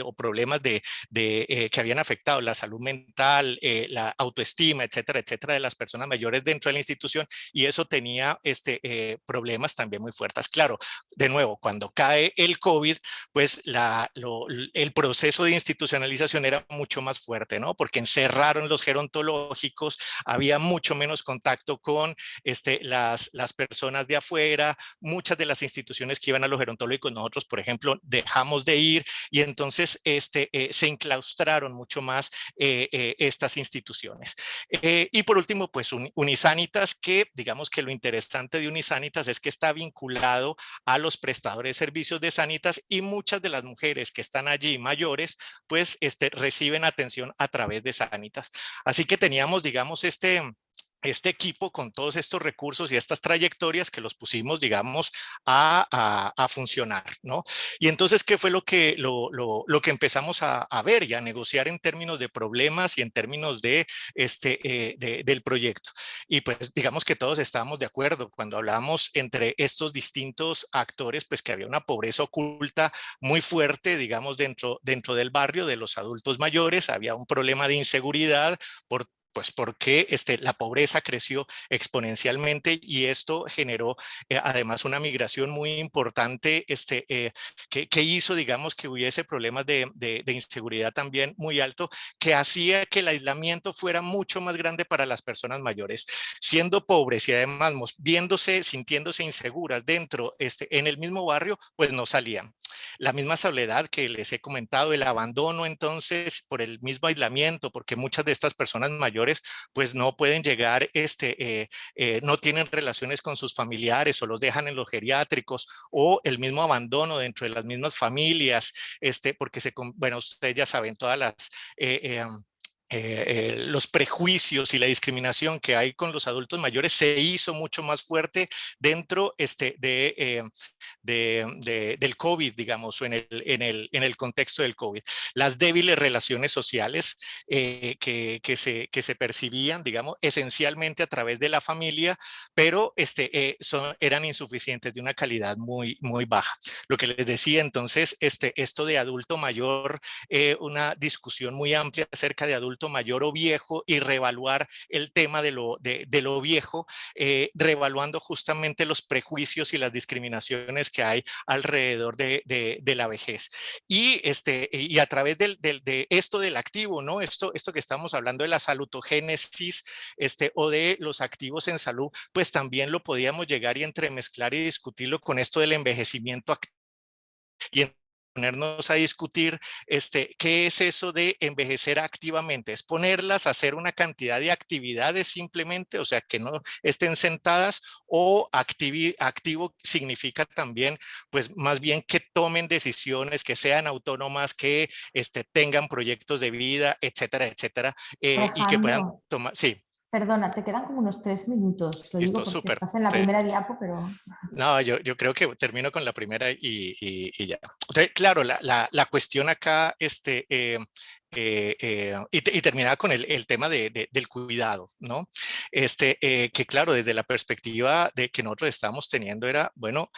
o problemas que habían afectado la salud mental, la autoestima, etcétera, etcétera, de las personas mayores dentro de la institución, y eso tenía problemas también muy fuertes. Claro, de nuevo, cuando cae el COVID, pues el proceso de institucionalización era mucho más fuerte, ¿no? Porque encerraron los gerontológicos, había mucho menos contacto con las personas de afuera, muchas de las instituciones que iban a los gerontológicos, nosotros, por ejemplo, dejamos de ir, y entonces se enclaustraron mucho más estas instituciones. Y por último, pues Unisanitas, que digamos que lo interesante de Unisanitas es que está vinculado a los prestadores de servicios de Sanitas, y muchas de las mujeres que están allí mayores, pues reciben atención a través de Sanitas. Así que teníamos, digamos, este equipo con todos estos recursos y estas trayectorias que los pusimos, digamos, a funcionar, ¿no? Y entonces, ¿qué fue lo que empezamos a ver y a negociar en términos de problemas y en términos del proyecto? Y pues digamos que todos estábamos de acuerdo cuando hablábamos entre estos distintos actores, pues que había una pobreza oculta muy fuerte, digamos, dentro del barrio de los adultos mayores, había un problema de inseguridad por Pues porque la pobreza creció exponencialmente y esto generó además una migración muy importante que hizo, digamos, que hubiese problemas de inseguridad también muy alto, que hacía que el aislamiento fuera mucho más grande para las personas mayores. Siendo pobres y además sintiéndose inseguras dentro, en el mismo barrio, pues no salían. La misma soledad que les he comentado, el abandono entonces por el mismo aislamiento, porque muchas de estas personas mayores pues no pueden llegar, no tienen relaciones con sus familiares o los dejan en los geriátricos, o el mismo abandono dentro de las mismas familias, porque bueno, ustedes ya saben todas las los prejuicios y la discriminación que hay con los adultos mayores se hizo mucho más fuerte dentro del COVID, digamos, o en el contexto del COVID. Las débiles relaciones sociales que se percibían, digamos, esencialmente a través de la familia, pero eran insuficientes, de una calidad muy, muy baja. Lo que les decía entonces, esto de adulto mayor, una discusión muy amplia acerca de adulto mayor o viejo y reevaluar el tema de lo viejo, reevaluando justamente los prejuicios y las discriminaciones que hay alrededor de la vejez. Y a través de esto del activo, ¿no? Esto que estamos hablando de la salutogénesis, o de los activos en salud, pues también lo podíamos llegar y entremezclar y discutirlo con esto del envejecimiento activo y ponernos a discutir qué es eso de envejecer activamente. Es ponerlas a hacer una cantidad de actividades simplemente, o sea, que no estén sentadas, o activo significa también, pues más bien que tomen decisiones, que sean autónomas, que tengan proyectos de vida, etcétera, etcétera, y que puedan
Alejandro,
tomar, sí.
perdona, te quedan como unos 3 minutos. Lo digo
Listo,
porque
súper.
estás en la
Sí.
primera diapo, pero...
No, yo creo que termino con la primera y ya. Entonces, claro, la cuestión acá, y terminaba con el tema del cuidado, ¿no? Que claro, desde la perspectiva de que nosotros estamos teniendo era, bueno,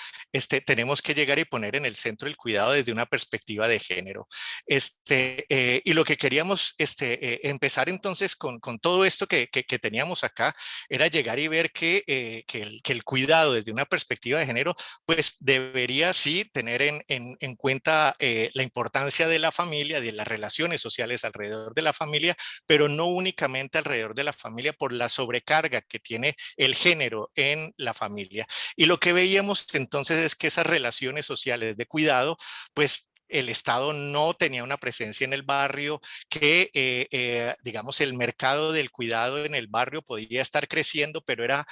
tenemos que llegar y poner en el centro el cuidado desde una perspectiva de género. Y lo que queríamos empezar entonces con todo esto que teníamos acá, era llegar y ver que el cuidado desde una perspectiva de género, pues debería sí tener en cuenta la importancia de la familia, de las relaciones sociales alrededor de la familia, pero no únicamente alrededor de la familia por la sobrecarga que tiene el género en la familia. Y lo que veíamos entonces es que esas relaciones sociales de cuidado, pues el Estado no tenía una presencia en el barrio, que digamos el mercado del cuidado en el barrio podía estar creciendo, pero era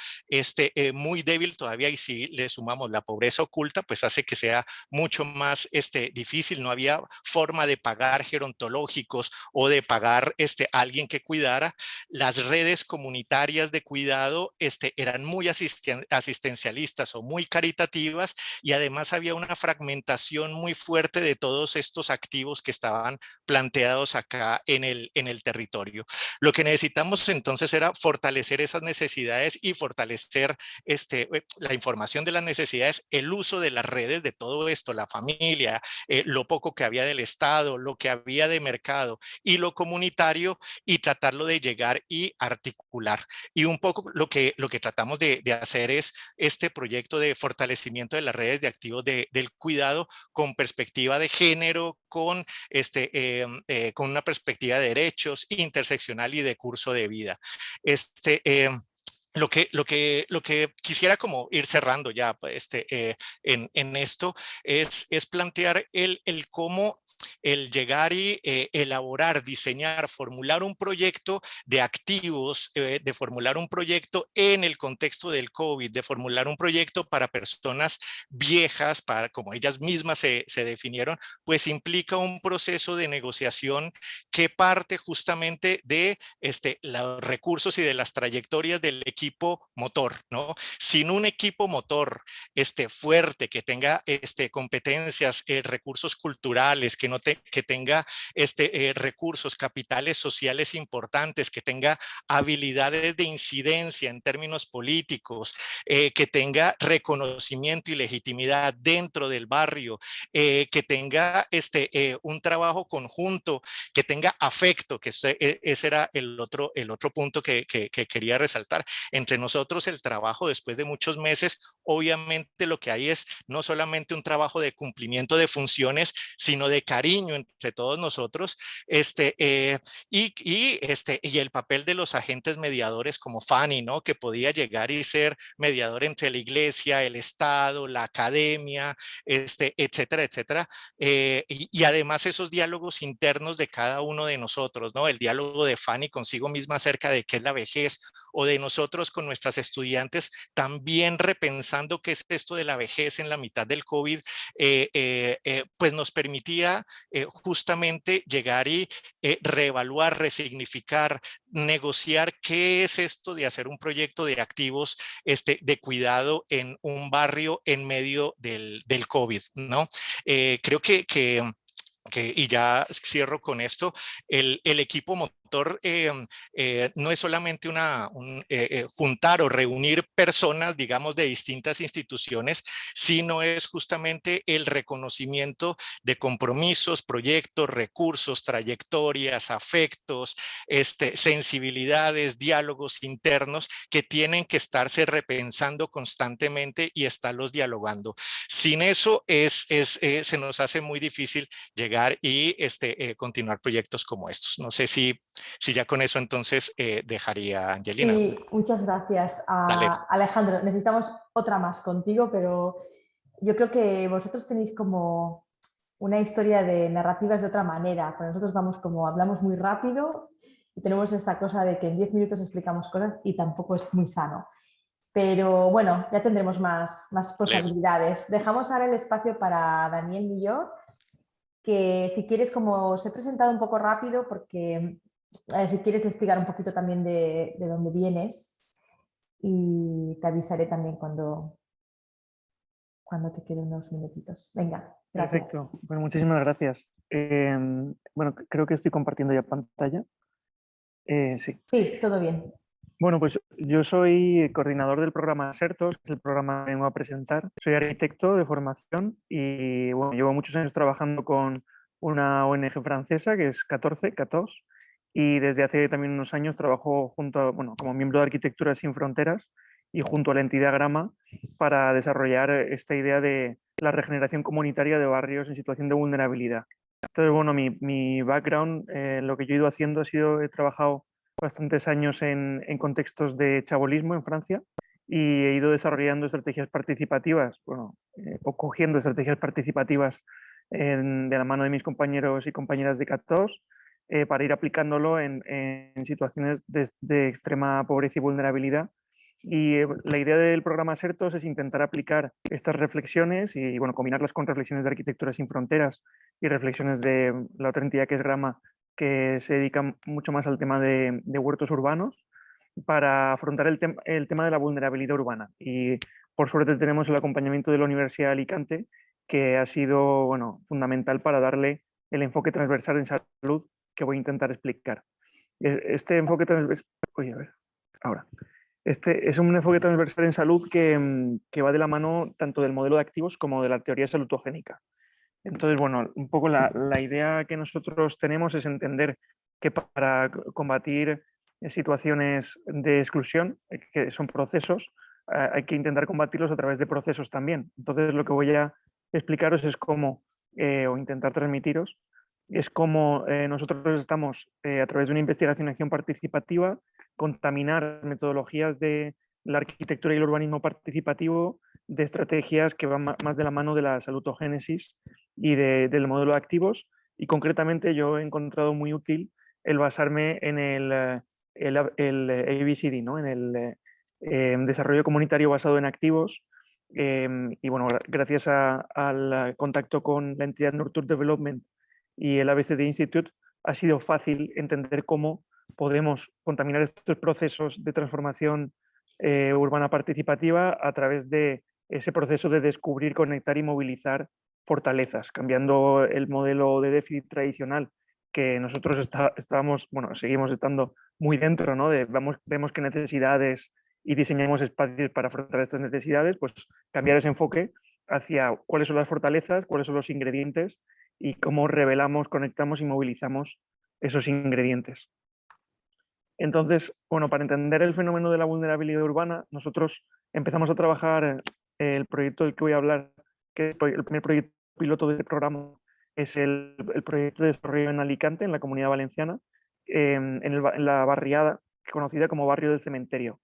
muy débil todavía, y si le sumamos la pobreza oculta, pues hace que sea mucho más difícil. No había forma de pagar gerontológicos o de pagar a alguien que cuidara. Las redes comunitarias de cuidado eran muy asistencialistas o muy caritativas, y además había una fragmentación muy fuerte de todos estos activos que estaban planteados acá en el territorio. Lo que necesitamos entonces era fortalecer esas necesidades y fortalecer la información de las necesidades, el uso de las redes de todo esto, la familia, lo poco que había del Estado, lo que había de mercado y lo comunitario, y tratarlo de llegar y articular. Y un poco lo que tratamos de hacer es este proyecto de fortalecimiento de las redes de activos del cuidado con perspectiva de género, con una perspectiva de derechos, interseccional y de curso de vida. Lo que quisiera como ir cerrando ya en esto es plantear el cómo el llegar y elaborar, diseñar, formular un proyecto de activos, de formular un proyecto en el contexto del COVID, de formular un proyecto para personas viejas, para como ellas mismas se definieron, pues implica un proceso de negociación que parte justamente de los recursos y de las trayectorias del equipo motor, ¿no? Sin un equipo motor fuerte, que tenga competencias, recursos culturales, que no tenga que tenga recursos, capitales sociales importantes, que tenga habilidades de incidencia en términos políticos, que tenga reconocimiento y legitimidad dentro del barrio, que tenga un trabajo conjunto, que tenga afecto, que ese era el otro punto que quería resaltar. Entre nosotros el trabajo después de muchos meses, obviamente lo que hay es no solamente un trabajo de cumplimiento de funciones, sino de cariño entre todos nosotros, y el papel de los agentes mediadores como Fanny, ¿no? Que podía llegar y ser mediador entre la iglesia, el Estado, la academia, etcétera, etcétera. Y además esos diálogos internos de cada uno de nosotros, ¿no? El diálogo de Fanny consigo misma acerca de qué es la vejez, o de nosotros con nuestras estudiantes, también repensando qué es esto de la vejez en la mitad del COVID, pues nos permitía justamente llegar y reevaluar, resignificar, negociar qué es esto de hacer un proyecto de activos de cuidado en un barrio en medio del COVID, ¿no? Creo y ya cierro con esto, el equipo motor no es solamente juntar o reunir personas, digamos, de distintas instituciones, sino es justamente el reconocimiento de compromisos, proyectos, recursos, trayectorias, afectos, sensibilidades, diálogos internos que tienen que estarse repensando constantemente y estarlos dialogando. Sin eso se nos hace muy difícil llegar y continuar proyectos como estos. No sé si ya con eso entonces dejaría, Angelina.
Sí, muchas gracias.
Dale.
Alejandro, necesitamos otra más contigo, pero yo creo que vosotros tenéis como una historia de narrativas de otra manera. Pero nosotros hablamos muy rápido y tenemos esta cosa de que en 10 minutos explicamos cosas y tampoco es muy sano. Pero bueno, ya tendremos más posibilidades. Dejamos ahora el espacio para Daniel y yo, que si quieres, como os he presentado un poco rápido, porque si quieres explicar un poquito también de dónde vienes, y te avisaré también cuando te queden unos minutitos. Venga, gracias.
Perfecto. Bueno, muchísimas gracias. Bueno, creo que estoy compartiendo ya pantalla. Sí.
Sí, todo bien.
Bueno, pues yo soy coordinador del programa Sertos, que es el programa que vengo a presentar. Soy arquitecto de formación y bueno, llevo muchos años trabajando con una ONG francesa que es 14, y desde hace también unos años trabajo como miembro de Arquitectura Sin Fronteras y junto a la entidad Grama para desarrollar esta idea de la regeneración comunitaria de barrios en situación de vulnerabilidad. Entonces, bueno, mi background, lo que yo he ido haciendo he trabajado bastantes años en contextos de chabolismo en Francia y he ido desarrollando estrategias participativas, o cogiendo estrategias participativas de la mano de mis compañeros y compañeras de CATOS para ir aplicándolo en situaciones de extrema pobreza y vulnerabilidad. Y la idea del programa Sertos es intentar aplicar estas reflexiones y combinarlas con reflexiones de Arquitectura Sin Fronteras y reflexiones de la otra entidad que es Grama, que se dedica mucho más al tema de huertos urbanos, para afrontar el tema de la vulnerabilidad urbana. Y por suerte tenemos el acompañamiento de la Universidad de Alicante, que ha sido fundamental para darle el enfoque transversal en salud que voy a intentar explicar. Este enfoque transversal... Este es un enfoque transversal en salud que va de la mano tanto del modelo de activos como de la teoría salutogénica. Entonces, bueno, un poco la idea que nosotros tenemos es entender que para combatir situaciones de exclusión, que son procesos, hay que intentar combatirlos a través de procesos también. Entonces, lo que voy a explicaros es cómo, o intentar transmitiros, es cómo nosotros estamos, a través de una investigación y acción participativa, contaminar metodologías de la arquitectura y el urbanismo participativo de estrategias que van más de la mano de la salutogénesis y del modelo de activos. Y concretamente yo he encontrado muy útil el basarme en el ABCD, ¿no? En el desarrollo comunitario basado en activos. Y bueno, gracias al contacto con la entidad Nurture Development y el ABCD Institute, ha sido fácil entender cómo podemos contaminar estos procesos de transformación urbana participativa a través de ese proceso de descubrir, conectar y movilizar fortalezas, cambiando el modelo de déficit tradicional que nosotros estábamos, bueno, seguimos estando muy dentro, ¿no? Vemos qué necesidades y diseñamos espacios para afrontar estas necesidades, pues cambiar ese enfoque hacia cuáles son las fortalezas, cuáles son los ingredientes y cómo revelamos, conectamos y movilizamos esos ingredientes. Entonces, bueno, para entender el fenómeno de la vulnerabilidad urbana, nosotros empezamos a trabajar el proyecto del que voy a hablar, que es el primer proyecto piloto de este programa, es el proyecto de desarrollo en Alicante, en la Comunidad Valenciana, en la barriada conocida como Barrio del Cementerio.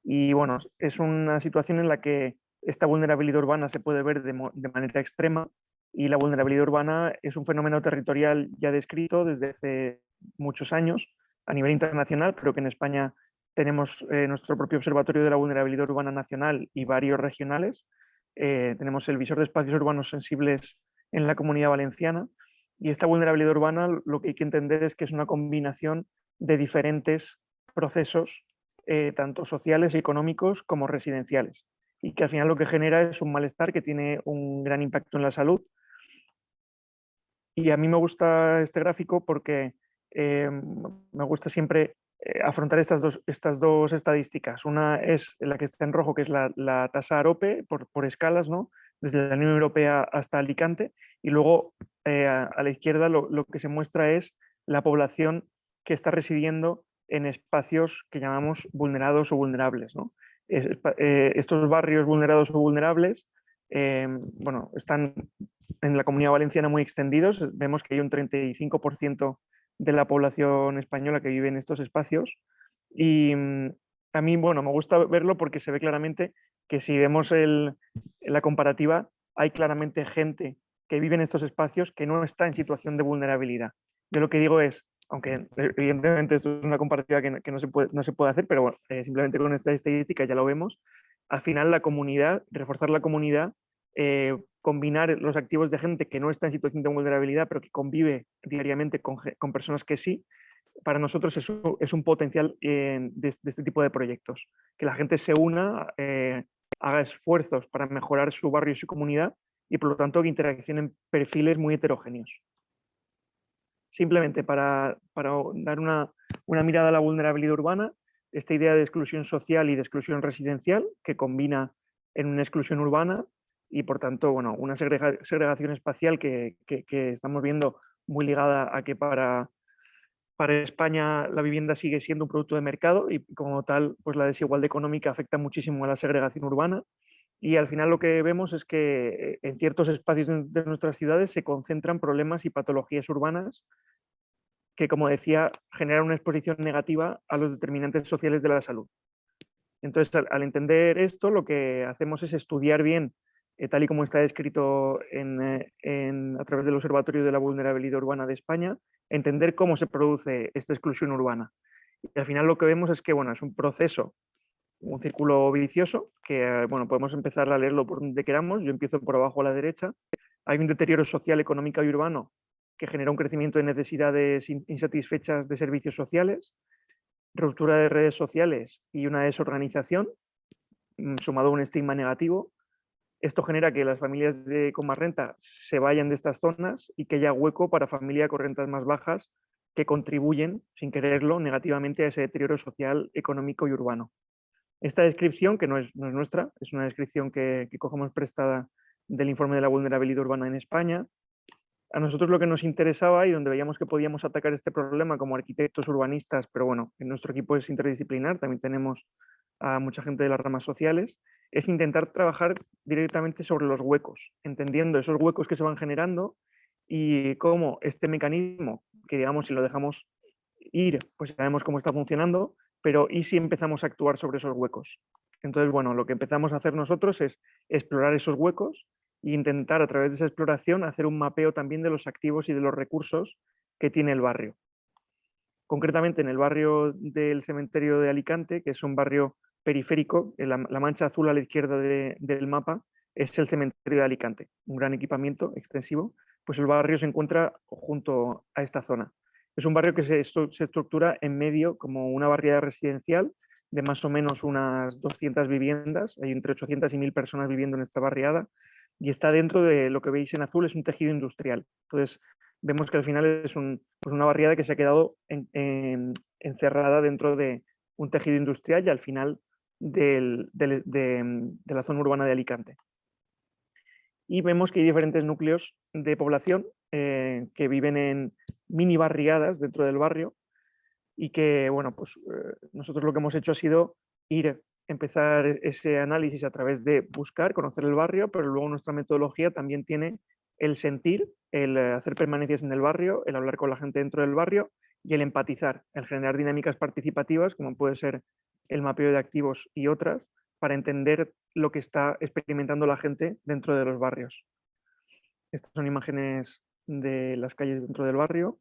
Y bueno, es una situación en la que esta vulnerabilidad urbana se puede ver de manera extrema, y la vulnerabilidad urbana es un fenómeno territorial ya descrito desde hace muchos años a nivel internacional, pero que en España tenemos nuestro propio Observatorio de la Vulnerabilidad Urbana Nacional y varios regionales. Tenemos el Visor de Espacios Urbanos Sensibles en la Comunidad Valenciana, y esta vulnerabilidad urbana lo que hay que entender es que es una combinación de diferentes procesos, tanto sociales y económicos como residenciales, y que al final lo que genera es un malestar que tiene un gran impacto en la salud. Y a mí me gusta este gráfico porque me gusta siempre afrontar estas dos estadísticas. Una es la que está en rojo, que es la tasa AROPE por escalas, ¿no? Desde la Unión Europea hasta Alicante, y luego a la izquierda lo que se muestra es la población que está residiendo en espacios que llamamos vulnerados o vulnerables, ¿no? Estos barrios vulnerados o vulnerables bueno, están en la Comunidad Valenciana muy extendidos. Vemos que hay un 35% de la población española que vive en estos espacios, y a mí, bueno, me gusta verlo porque se ve claramente que si vemos la comparativa, hay claramente gente que vive en estos espacios que no está en situación de vulnerabilidad. Yo lo que digo es, aunque evidentemente esto es una comparativa que no se puede hacer, pero bueno, simplemente con esta estadística ya lo vemos, al final la comunidad, reforzar la comunidad, combinar los activos de gente que no está en situación de vulnerabilidad, pero que convive diariamente con personas que sí, para nosotros es un potencial de este tipo de proyectos. Que la gente se una, haga esfuerzos para mejorar su barrio y su comunidad, y por lo tanto que interaccionen perfiles muy heterogéneos. Simplemente para dar una mirada a la vulnerabilidad urbana, esta idea de exclusión social y de exclusión residencial que combina en una exclusión urbana, y por tanto, bueno, una segregación espacial que estamos viendo muy ligada a que para España la vivienda sigue siendo un producto de mercado, y como tal, pues la desigualdad económica afecta muchísimo a la segregación urbana. Y al final lo que vemos es que en ciertos espacios de nuestras ciudades se concentran problemas y patologías urbanas que, como decía, generan una exposición negativa a los determinantes sociales de la salud. Entonces, al entender esto, lo que hacemos es estudiar bien, tal y como está descrito a través del Observatorio de la Vulnerabilidad Urbana de España, entender cómo se produce esta exclusión urbana. Y al final lo que vemos es que, bueno, es un proceso, un círculo vicioso, que bueno, podemos empezar a leerlo por donde queramos. Yo empiezo por abajo a la derecha. Hay un deterioro social, económico y urbano que genera un crecimiento de necesidades insatisfechas de servicios sociales, ruptura de redes sociales y una desorganización, sumado a un estigma negativo. Esto genera que las familias con más renta se vayan de estas zonas y que haya hueco para familias con rentas más bajas, que contribuyen, sin quererlo, negativamente a ese deterioro social, económico y urbano. Esta descripción, que no es nuestra, es una descripción que cogemos prestada del informe de la vulnerabilidad urbana en España. A nosotros lo que nos interesaba, y donde veíamos que podíamos atacar este problema como arquitectos urbanistas, pero bueno, en nuestro equipo es interdisciplinar, también tenemos a mucha gente de las ramas sociales, es intentar trabajar directamente sobre los huecos, entendiendo esos huecos que se van generando y cómo este mecanismo, que digamos si lo dejamos ir, pues sabemos cómo está funcionando, pero ¿y si empezamos a actuar sobre esos huecos? Entonces, bueno, lo que empezamos a hacer nosotros es explorar esos huecos e intentar a través de esa exploración hacer un mapeo también de los activos y de los recursos que tiene el barrio. Concretamente en el barrio del Cementerio de Alicante, que es un barrio periférico, la mancha azul a la izquierda del mapa es el Cementerio de Alicante, un gran equipamiento extensivo, pues el barrio se encuentra junto a esta zona. Es un barrio que se estructura en medio como una barriada residencial de más o menos unas 200 viviendas, hay entre 800 y 1000 personas viviendo en esta barriada, y está dentro de lo que veis en azul, es un tejido industrial. Entonces, vemos que al final es pues una barriada que se ha quedado encerrada dentro de un tejido industrial y al final de la zona urbana de Alicante. Y vemos que hay diferentes núcleos de población que viven en mini barriadas dentro del barrio y que, bueno, pues nosotros lo que hemos hecho ha sido empezar ese análisis a través de buscar, conocer el barrio, pero luego nuestra metodología también tiene el sentir, el hacer permanencias en el barrio, el hablar con la gente dentro del barrio y el empatizar, el generar dinámicas participativas, como puede ser el mapeo de activos y otras, para entender lo que está experimentando la gente dentro de los barrios. Estas son imágenes de las calles dentro del barrio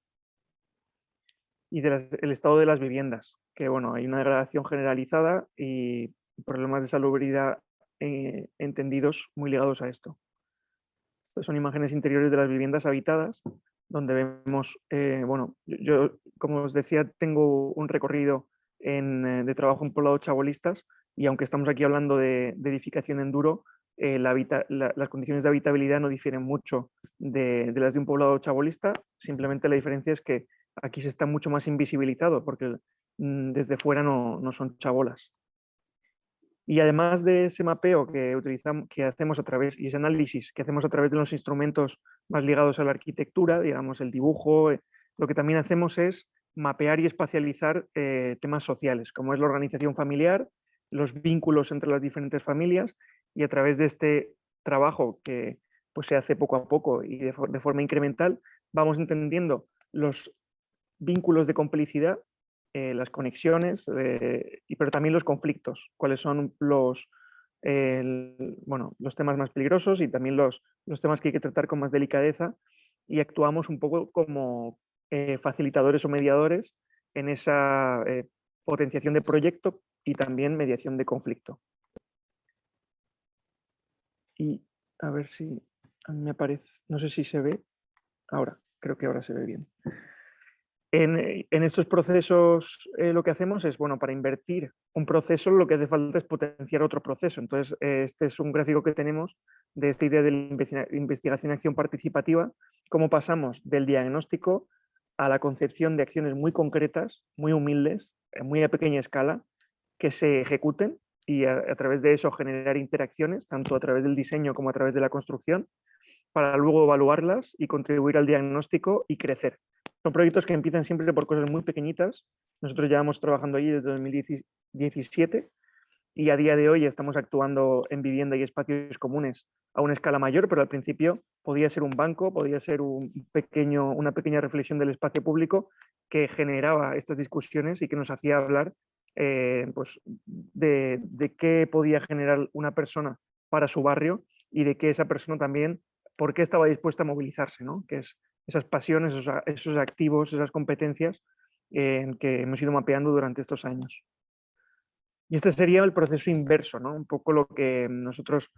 y del estado de las viviendas, que bueno, hay una degradación generalizada y problemas de salubridad entendidos muy ligados a esto. Estas son imágenes interiores de las viviendas habitadas, donde vemos, bueno, yo como os decía, tengo un recorrido de trabajo en poblados chabolistas y aunque estamos aquí hablando de edificación en duro, las condiciones de habitabilidad no difieren mucho de las de un poblado chabolista, simplemente la diferencia es que aquí se está mucho más invisibilizado porque desde fuera no son chabolas. Y además de ese mapeo que hacemos a través, y ese análisis que hacemos a través de los instrumentos más ligados a la arquitectura, digamos el dibujo, lo que también hacemos es mapear y espacializar temas sociales, como es la organización familiar, los vínculos entre las diferentes familias, y a través de este trabajo que pues, se hace poco a poco y de forma incremental, vamos entendiendo los vínculos de complicidad, las conexiones, pero también los conflictos, cuáles son los temas más peligrosos y también los temas que hay que tratar con más delicadeza, y actuamos un poco como facilitadores o mediadores en esa potenciación de proyecto y también mediación de conflicto. Y a ver si a mí me aparece, no sé si se ve ahora, creo que ahora se ve bien. En estos procesos lo que hacemos es, bueno, para invertir un proceso lo que hace falta es potenciar otro proceso. Entonces, este es un gráfico que tenemos de esta idea de la investigación y acción participativa, cómo pasamos del diagnóstico a la concepción de acciones muy concretas, muy humildes, muy a pequeña escala, que se ejecuten y a través de eso generar interacciones, tanto a través del diseño como a través de la construcción, para luego evaluarlas y contribuir al diagnóstico y crecer. Son proyectos que empiezan siempre por cosas muy pequeñitas. Nosotros llevamos trabajando allí desde 2017 y a día de hoy estamos actuando en vivienda y espacios comunes a una escala mayor, pero al principio podía ser un banco, podía ser una pequeña reflexión del espacio público que generaba estas discusiones y que nos hacía hablar pues de qué podía generar una persona para su barrio y de que esa persona también, por qué estaba dispuesta a movilizarse, ¿no? Que es esas pasiones, esos activos, esas competencias que hemos ido mapeando durante estos años. Y este sería el proceso inverso, ¿no? Un poco lo que nosotros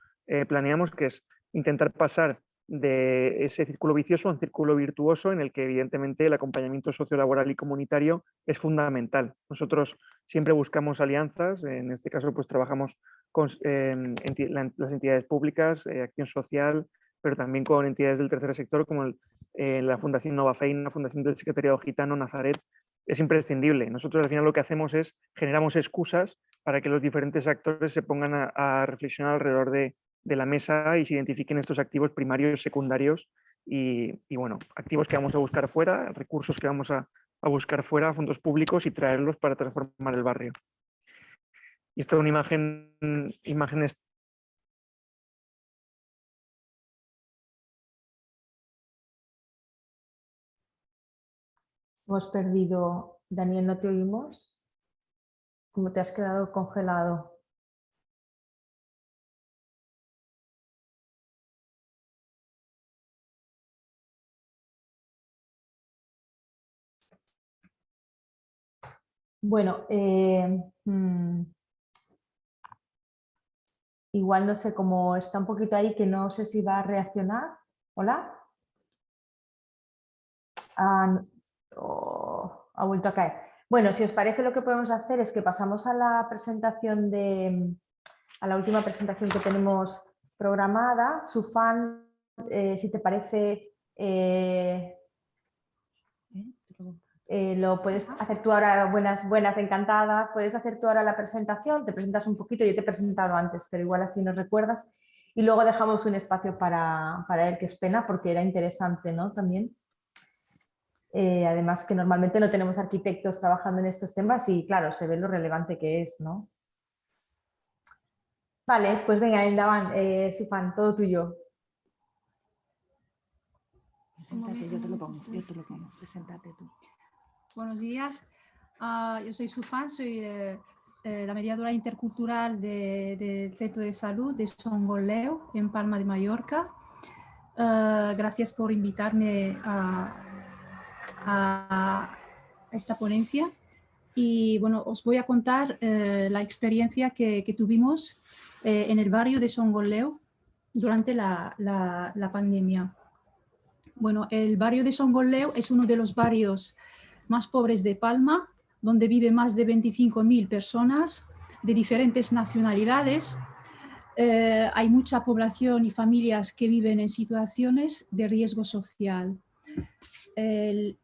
planeamos, que es intentar pasar de ese círculo vicioso a un círculo virtuoso en el que evidentemente el acompañamiento sociolaboral y comunitario es fundamental. Nosotros siempre buscamos alianzas, en este caso pues trabajamos con las entidades públicas, acción social, pero también con entidades del tercer sector como la Fundación Nova Feina, la Fundación del Secretariado Gitano, Nazaret. Es imprescindible. Nosotros al final lo que hacemos es generamos excusas para que los diferentes actores se pongan a reflexionar alrededor de la mesa y se identifiquen estos activos primarios, secundarios y bueno, activos que vamos a buscar fuera, recursos que vamos a buscar fuera, fondos públicos y traerlos para transformar el barrio. Y esta es una imágenes.
Hemos perdido, Daniel, ¿no te oímos? ¿Cómo te has quedado congelado? Bueno, igual no sé, cómo está un poquito ahí, que no sé si va a reaccionar. ¿Hola? Ha vuelto a caer. Bueno, si os parece, lo que podemos hacer es que pasamos a la presentación a la última presentación que tenemos programada. Sufan, si te parece, lo puedes hacer tú ahora. Buenas, encantada. Puedes hacer tú ahora la presentación, te presentas un poquito, yo te he presentado antes, pero igual así nos recuerdas. Y luego dejamos un espacio para él, que es pena, porque era interesante, ¿no? También. Además que normalmente no tenemos arquitectos trabajando en estos temas y claro, se ve lo relevante que es, ¿no? Vale, pues venga, Endavan, Sufan, todo tuyo.
Preséntate, yo te lo pongo, preséntate tú.
Buenos días, yo soy Sufan, soy la mediadora intercultural del Centro de Salud de Songoleu, en Palma de Mallorca. Gracias por invitarme a esta ponencia. Y bueno, os voy a contar la experiencia que tuvimos en el barrio de Songoleu durante la pandemia. Bueno, el barrio de Songoleu es uno de los barrios más pobres de Palma, donde viven más de 25.000 personas de diferentes nacionalidades. Hay mucha población y familias que viven en situaciones de riesgo social. El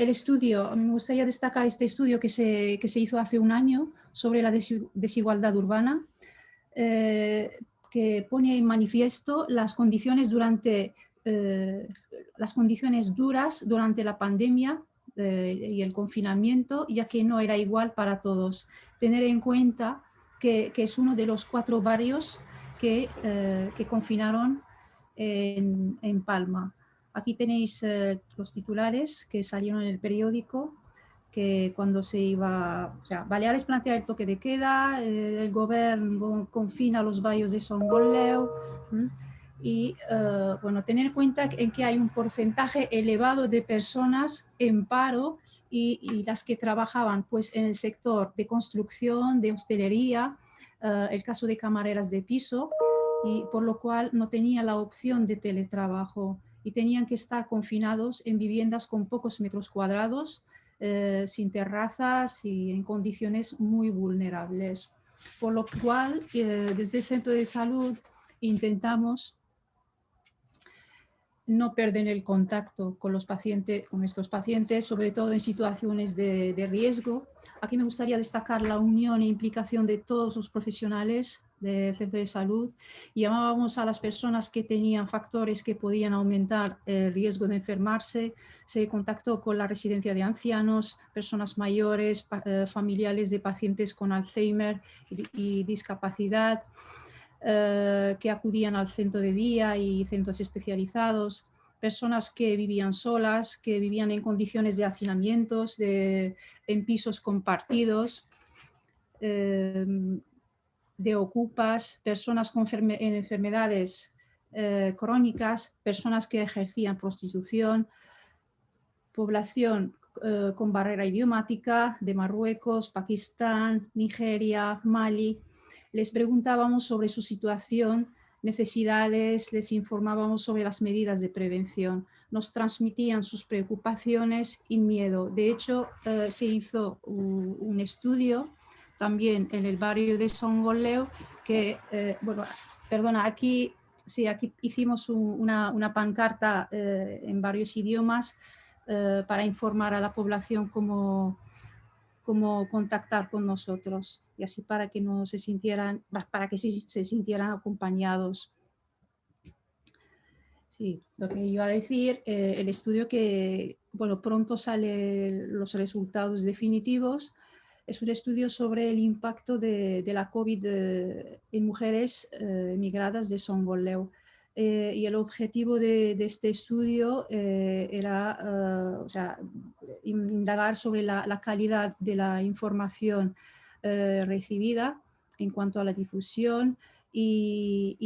estudio, me gustaría destacar este estudio que se hizo hace un año sobre la desigualdad urbana, que pone en manifiesto las condiciones duras durante la pandemia y el confinamiento, ya que no era igual para todos. Tener en cuenta que es uno de los 4 barrios que confinaron en Palma. Aquí tenéis los titulares que salieron en el periódico, que cuando se iba, o sea, Baleares plantea el toque de queda, el gobierno confina los barrios de Songoleu, y bueno, tener en cuenta en que hay un porcentaje elevado de personas en paro y las que trabajaban pues en el sector de construcción, de hostelería, el caso de camareras de piso, y por lo cual no tenían la opción de teletrabajo y tenían que estar confinados en viviendas con pocos metros cuadrados, sin terrazas y en condiciones muy vulnerables. Por lo cual, desde el Centro de Salud intentamos no perder el contacto con los pacientes, con estos pacientes, sobre todo en situaciones de riesgo. Aquí me gustaría destacar la unión e implicación de todos los profesionales del Centro de Salud. Llamábamos a las personas que tenían factores que podían aumentar el riesgo de enfermarse. Se contactó con la residencia de ancianos, personas mayores, familiares de pacientes con Alzheimer y discapacidad, que acudían al centro de día y centros especializados, personas que vivían solas, que vivían en condiciones de hacinamientos, en pisos compartidos, de ocupas, personas con enfermedades crónicas, personas que ejercían prostitución, población con barrera idiomática de Marruecos, Pakistán, Nigeria, Mali. Les preguntábamos sobre su situación, necesidades, les informábamos sobre las medidas de prevención. Nos transmitían sus preocupaciones y miedo. De hecho, se hizo un estudio también en el barrio de Songoleu que, bueno, perdona, aquí hicimos una pancarta en varios idiomas para informar a la población cómo contactar con nosotros y así para que se sintieran acompañados. Sí, lo que iba a decir, el estudio que, bueno, pronto salen los resultados definitivos, es un estudio sobre el impacto de la COVID en mujeres migradas de Songoleu. Y el objetivo de este estudio era o sea, indagar sobre la calidad de la información recibida en cuanto a la difusión y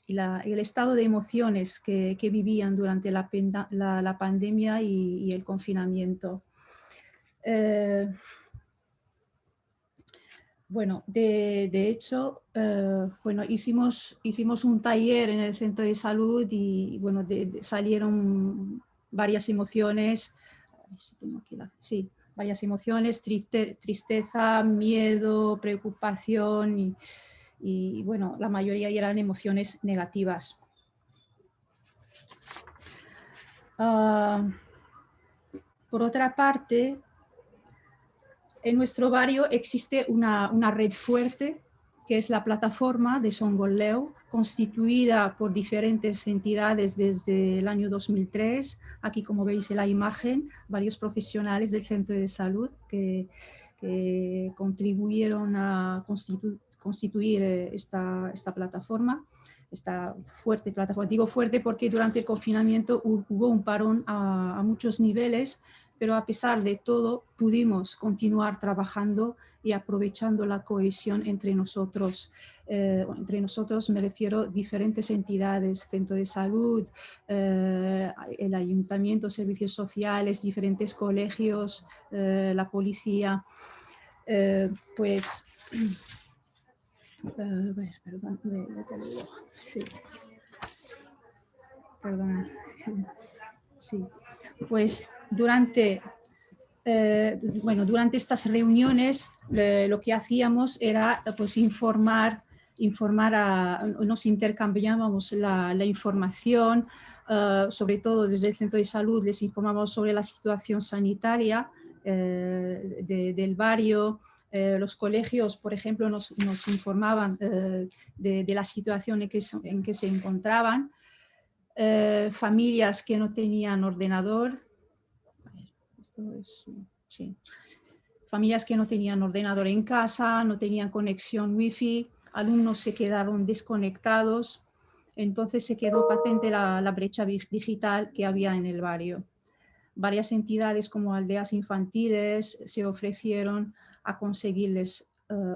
el estado de emociones que vivían durante la pandemia y el confinamiento. Bueno, de hecho, bueno, hicimos un taller en el centro de salud y bueno, salieron varias emociones. A ver si tengo aquí sí, varias emociones, tristeza, miedo, preocupación y bueno, la mayoría eran emociones negativas. Por otra parte, en nuestro barrio existe una red fuerte, que es la plataforma de Songoleu, constituida por diferentes entidades desde el año 2003. Aquí, como veis en la imagen, varios profesionales del centro de salud que contribuyeron a constituir esta plataforma, esta fuerte plataforma. Digo fuerte porque durante el confinamiento hubo un parón a muchos niveles, pero a pesar de todo pudimos continuar trabajando y aprovechando la cohesión entre nosotros. Entre nosotros me refiero a diferentes entidades, centro de salud, el ayuntamiento, servicios sociales, diferentes colegios, la policía. Pues, perdón, sí. Perdón. Sí. Pues durante estas reuniones lo que hacíamos era pues, nos intercambiábamos la información, sobre todo desde el centro de salud les informábamos sobre la situación sanitaria del barrio. Los colegios, por ejemplo, nos informaban de la situación en que se encontraban. Familias que no tenían ordenador. Sí. Familias que no tenían ordenador en casa, no tenían conexión wifi, alumnos se quedaron desconectados, entonces se quedó patente la brecha digital que había en el barrio. Varias entidades como aldeas infantiles se ofrecieron a conseguirles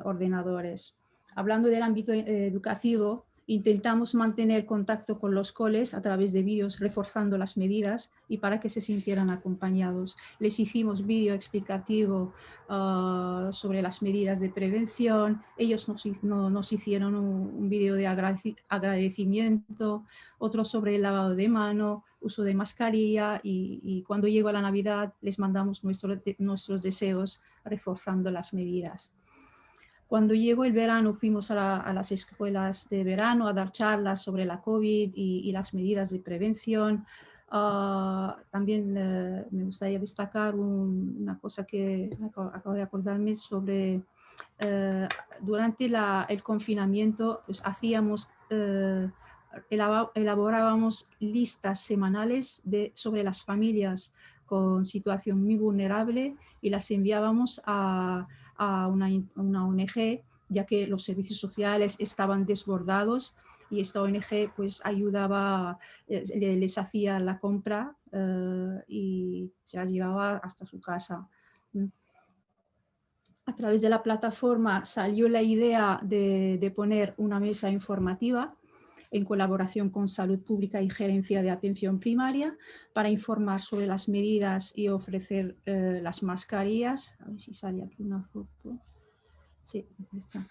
ordenadores. Hablando del ámbito educativo, intentamos mantener contacto con los coles a través de vídeos reforzando las medidas y para que se sintieran acompañados. Les hicimos vídeo explicativo sobre las medidas de prevención, ellos nos hicieron un vídeo de agradecimiento, otro sobre el lavado de mano, uso de mascarilla y cuando llegó la Navidad les mandamos nuestros deseos reforzando las medidas. Cuando llegó el verano fuimos a las escuelas de verano a dar charlas sobre la COVID y las medidas de prevención. También me gustaría destacar una cosa que acabo de acordarme sobre durante el confinamiento pues, elaborábamos listas semanales sobre las familias con situación muy vulnerable y las enviábamos a una ONG, ya que los servicios sociales estaban desbordados y esta ONG pues ayudaba, les hacía la compra y se las llevaba hasta su casa. A través de la plataforma salió la idea de poner una mesa informativa en colaboración con Salud Pública y Gerencia de Atención Primaria para informar sobre las medidas y ofrecer las mascarillas. A ver si sale aquí una foto. Sí, está.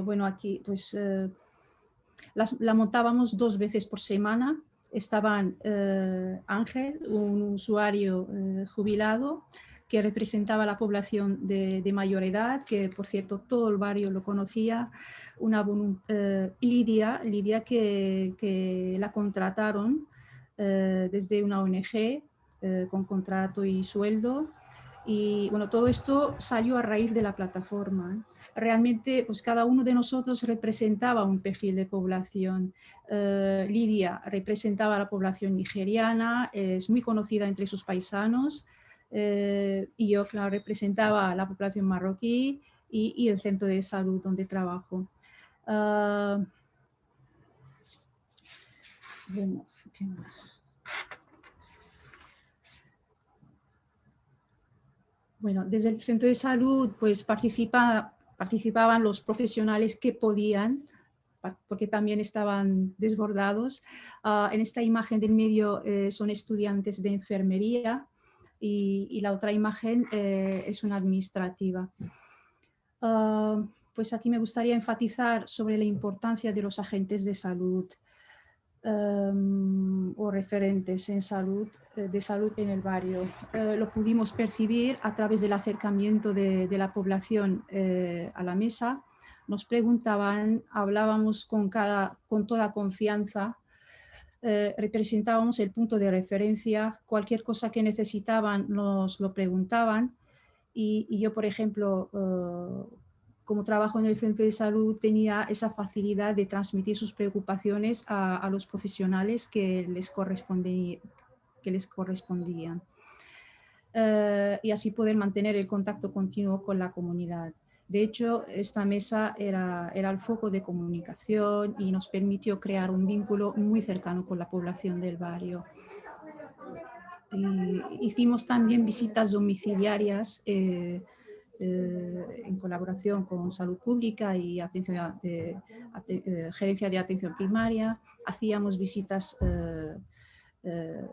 Bueno, aquí pues la montábamos 2 veces por semana. Estaban Ángel, un usuario jubilado, que representaba a la población de mayor edad, que por cierto todo el barrio lo conocía, Lidia que la contrataron desde una ONG con contrato y sueldo, y bueno, todo esto salió a raíz de la plataforma. Realmente pues cada uno de nosotros representaba un perfil de población. Lidia representaba a la población nigeriana, es muy conocida entre sus paisanos, y yo, claro, representaba a la población marroquí y el centro de salud donde trabajo. Bueno, ¿qué más? Bueno, desde el centro de salud pues participaban los profesionales que podían, porque también estaban desbordados. En esta imagen del medio son estudiantes de enfermería, y la otra imagen es una administrativa. Pues aquí me gustaría enfatizar sobre la importancia de los agentes de salud. o referentes en salud, de salud en el barrio. Lo pudimos percibir a través del acercamiento de la población a la mesa. Nos preguntaban, hablábamos con toda confianza, representábamos el punto de referencia, cualquier cosa que necesitaban nos lo preguntaban y yo, por ejemplo, como trabajo en el centro de salud, tenía esa facilidad de transmitir sus preocupaciones a los profesionales que les correspondían. Y así poder mantener el contacto continuo con la comunidad. De hecho, esta mesa era el foco de comunicación y nos permitió crear un vínculo muy cercano con la población del barrio. Hicimos también visitas domiciliarias en colaboración con Salud Pública y Gerencia de Atención Primaria. Hacíamos visitas de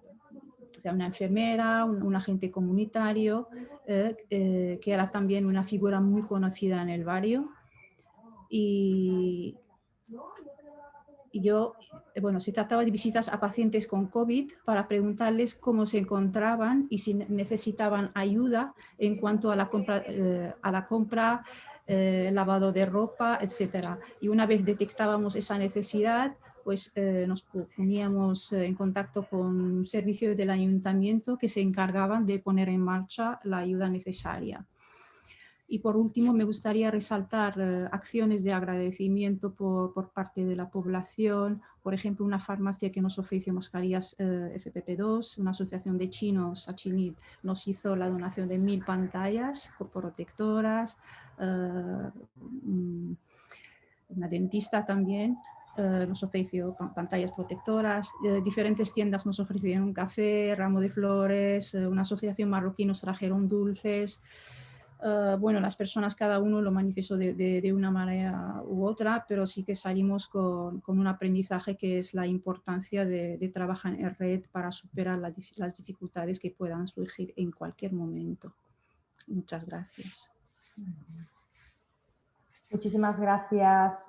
una enfermera, un agente comunitario, que era también una figura muy conocida en el barrio. Y yo, bueno, se trataba de visitas a pacientes con COVID para preguntarles cómo se encontraban y si necesitaban ayuda en cuanto a la compra, lavado de ropa, etc. Y una vez detectábamos esa necesidad, pues nos poníamos en contacto con un servicio del ayuntamiento que se encargaban de poner en marcha la ayuda necesaria. Y por último, me gustaría resaltar acciones de agradecimiento por parte de la población. Por ejemplo, una farmacia que nos ofreció mascarillas FPP2, una asociación de chinos, Achinit, nos hizo la donación de 1000 pantallas protectoras, una dentista también nos ofreció pantallas protectoras, diferentes tiendas nos ofrecieron un café, ramo de flores, una asociación marroquí nos trajeron dulces. Bueno, las personas cada uno lo manifestó de una manera u otra, pero sí que salimos con un aprendizaje que es la importancia de trabajar en red para superar las dificultades que puedan surgir en cualquier momento. Muchas gracias.
Muchísimas gracias,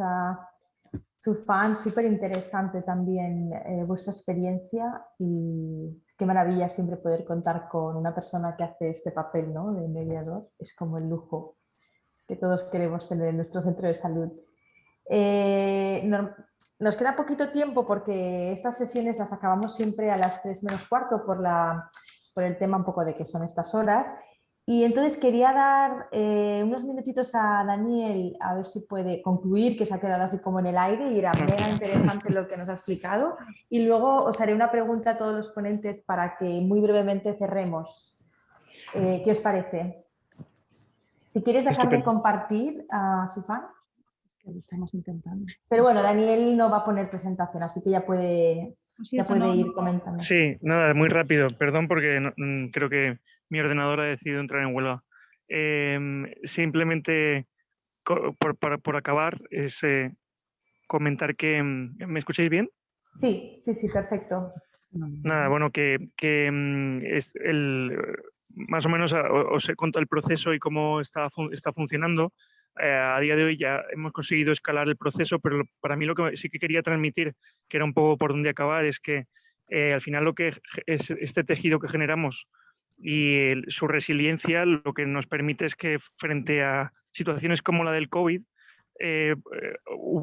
Sufan. Súper interesante también vuestra experiencia y qué maravilla siempre poder contar con una persona que hace este papel, ¿no?, de mediador. Es como el lujo que todos queremos tener en nuestro centro de salud. Nos queda poquito tiempo porque estas sesiones las acabamos siempre a las 3 menos cuarto por el tema un poco de que son estas horas. Y entonces quería dar unos minutitos a Daniel a ver si puede concluir, que se ha quedado así como en el aire y era mega interesante lo que nos ha explicado. Y luego os haré una pregunta a todos los ponentes para que muy brevemente cerremos. ¿Qué os parece? Si quieres dejar de compartir, Sufan.
Que lo estamos intentando.
Pero bueno, Daniel no va a poner presentación, así que ya puede ir comentando.
Sí, nada, muy rápido. Perdón porque creo que mi ordenador ha decidido entrar en huelga. Simplemente, por acabar, es comentar que... ¿Me escucháis bien?
Sí, perfecto.
Nada, bueno, es más o menos os he contado el proceso y cómo está funcionando. A día de hoy ya hemos conseguido escalar el proceso, pero para mí lo que sí que quería transmitir, que era un poco por donde acabar, es que al final lo que es este tejido que generamos y su resiliencia lo que nos permite es que frente a situaciones como la del COVID,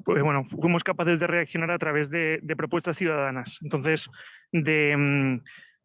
bueno, fuimos capaces de reaccionar a través de propuestas ciudadanas. Entonces, de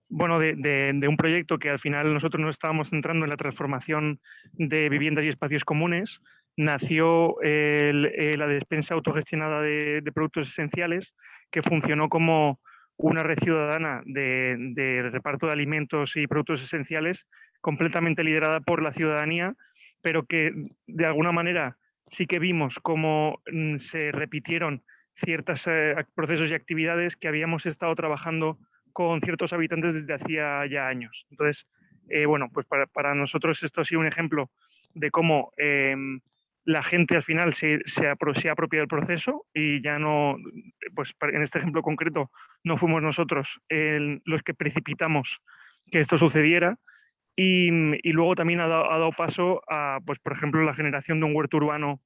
un proyecto que al final nosotros nos estábamos centrando en la transformación de viviendas y espacios comunes, nació la despensa autogestionada de productos esenciales, que funcionó como una red ciudadana de reparto de alimentos y productos esenciales completamente liderada por la ciudadanía, pero que de alguna manera sí que vimos cómo se repitieron ciertos procesos y actividades que habíamos estado trabajando con ciertos habitantes desde hacía ya años. Entonces, bueno, pues para nosotros esto ha sido un ejemplo de cómo la gente al final se ha apropiado del proceso y ya no, pues en este ejemplo concreto, no fuimos nosotros los que precipitamos que esto sucediera. Y luego también ha dado paso a, pues, por ejemplo, la generación de un huerto urbano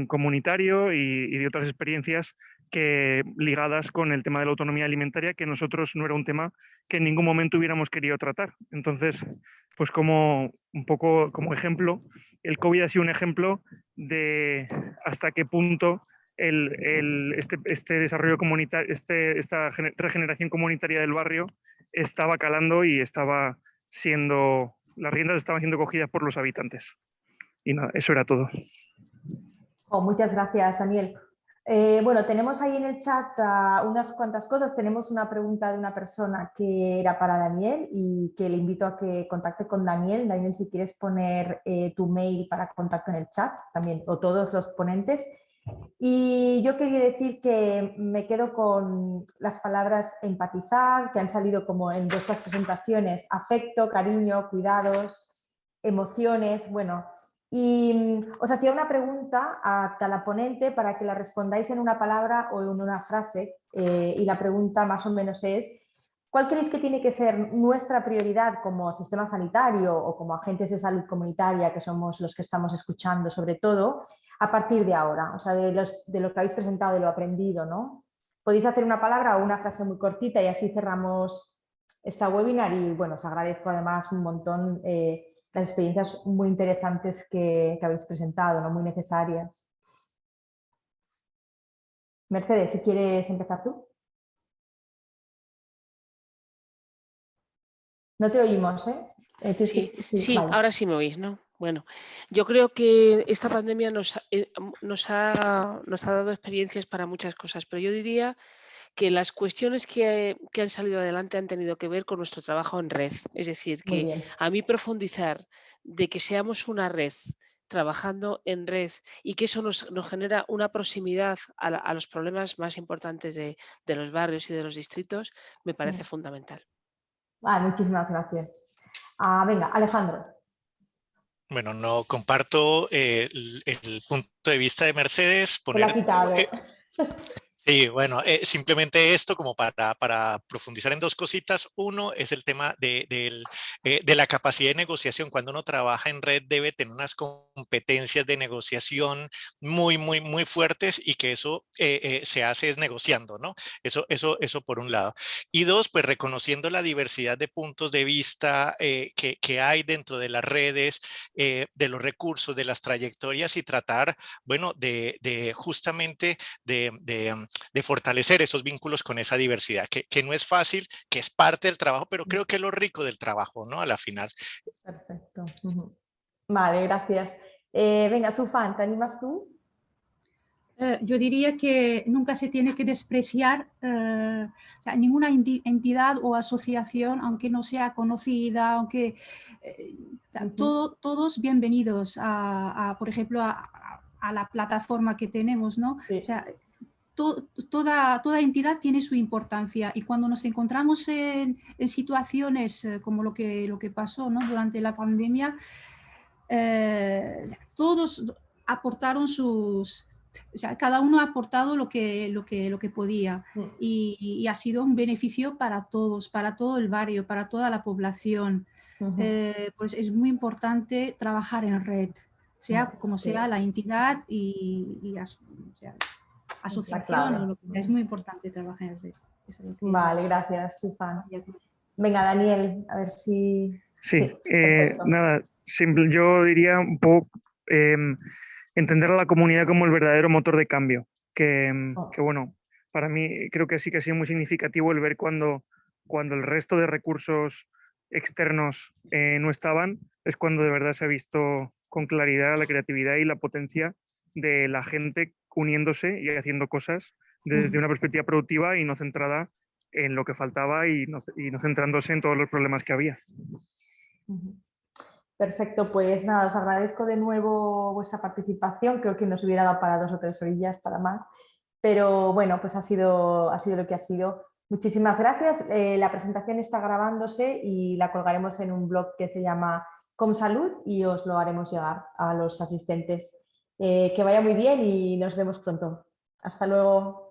comunitario y de otras experiencias ligadas con el tema de la autonomía alimentaria, que nosotros no era un tema que en ningún momento hubiéramos querido tratar. Entonces, pues un poco como ejemplo, el COVID ha sido un ejemplo de hasta qué punto este desarrollo comunitario, esta regeneración comunitaria del barrio estaba calando y las riendas estaban siendo cogidas por los habitantes. Y nada, eso era todo.
Muchas gracias, Daniel. Bueno, tenemos ahí en el chat unas cuantas cosas. Tenemos una pregunta de una persona que era para Daniel y que le invito a que contacte con Daniel. Daniel, si quieres poner tu mail para contacto en el chat también, o todos los ponentes. Y yo quería decir que me quedo con las palabras empatizar, que han salido como en vuestras presentaciones: afecto, cariño, cuidados, emociones. Bueno, y os hacía una pregunta a cada ponente para que la respondáis en una palabra o en una frase, y la pregunta más o menos es: ¿cuál creéis que tiene que ser nuestra prioridad como sistema sanitario o como agentes de salud comunitaria, que somos los que estamos escuchando sobre todo, a partir de ahora? O sea, de lo que habéis presentado, de lo aprendido, ¿no? Podéis hacer una palabra o una frase muy cortita y así cerramos esta webinar. Y bueno, os agradezco además un montón las experiencias muy interesantes que habéis presentado, ¿no? Muy necesarias. Mercedes, si quieres empezar tú. No te oímos, ¿eh?
Sí,
vale.
ahora sí me oís, ¿no? Bueno, yo creo que esta pandemia nos ha dado experiencias para muchas cosas, pero yo diría que las cuestiones que han salido adelante han tenido que ver con nuestro trabajo en red. Es decir,
Muy
que
bien.
a mí profundizar de que seamos una red, trabajando en red, y que eso nos genera una proximidad a los problemas más importantes de los barrios y de los distritos, me parece fundamental.
Muchísimas gracias. Venga, Alejandro.
Bueno, no comparto el punto de vista de Mercedes.
Te la ha quitado.
Sí, bueno, simplemente esto como para profundizar en dos cositas. Uno es el tema de la capacidad de negociación. Cuando uno trabaja en red debe tener unas competencias de negociación muy, muy, muy fuertes, y que eso se hace es negociando, ¿no? Eso por un lado. Y dos, pues reconociendo la diversidad de puntos de vista que hay dentro de las redes, de los recursos, de las trayectorias, y tratar, bueno, justamente de fortalecer esos vínculos con esa diversidad, que no es fácil, que es parte del trabajo, pero creo que es lo rico del trabajo, ¿no? A la final.
Perfecto. Vale, gracias. Venga, Sufan, ¿te animas tú?
Yo diría que nunca se tiene que despreciar o sea, ninguna entidad o asociación, aunque no sea conocida, aunque todos bienvenidos por ejemplo, a la plataforma que tenemos, ¿no?
Sí.
O sea, toda entidad tiene su importancia, y cuando nos encontramos en situaciones como lo que pasó, ¿no? Durante la pandemia, todos aportaron o sea, cada uno ha aportado lo que podía, y ha sido un beneficio para todos, para todo el barrio, para toda la población. Pues es muy importante trabajar en red, sea como sea la entidad o sea, asociación o lo que sea. Es muy importante trabajar en red. Eso es lo que
vale, gracias, Sufan. Venga, Daniel, a ver si...
Sí, nada, simple, yo diría un poco entender a la comunidad como el verdadero motor de cambio, que bueno, para mí creo que sí que ha sido muy significativo el ver cuando el resto de recursos externos no estaban, es cuando de verdad se ha visto con claridad la creatividad y la potencia de la gente uniéndose y haciendo cosas desde una perspectiva productiva y no centrada en lo que faltaba y no centrándose en todos los problemas que había.
Perfecto, pues nada, os agradezco de nuevo vuestra participación. Creo que nos hubiera dado para 2 o 3 orillas para más, pero bueno, pues ha sido lo que ha sido. Muchísimas gracias. La presentación está grabándose y la colgaremos en un blog que se llama ComSalud y os lo haremos llegar a los asistentes. Que vaya muy bien y nos vemos pronto. Hasta luego.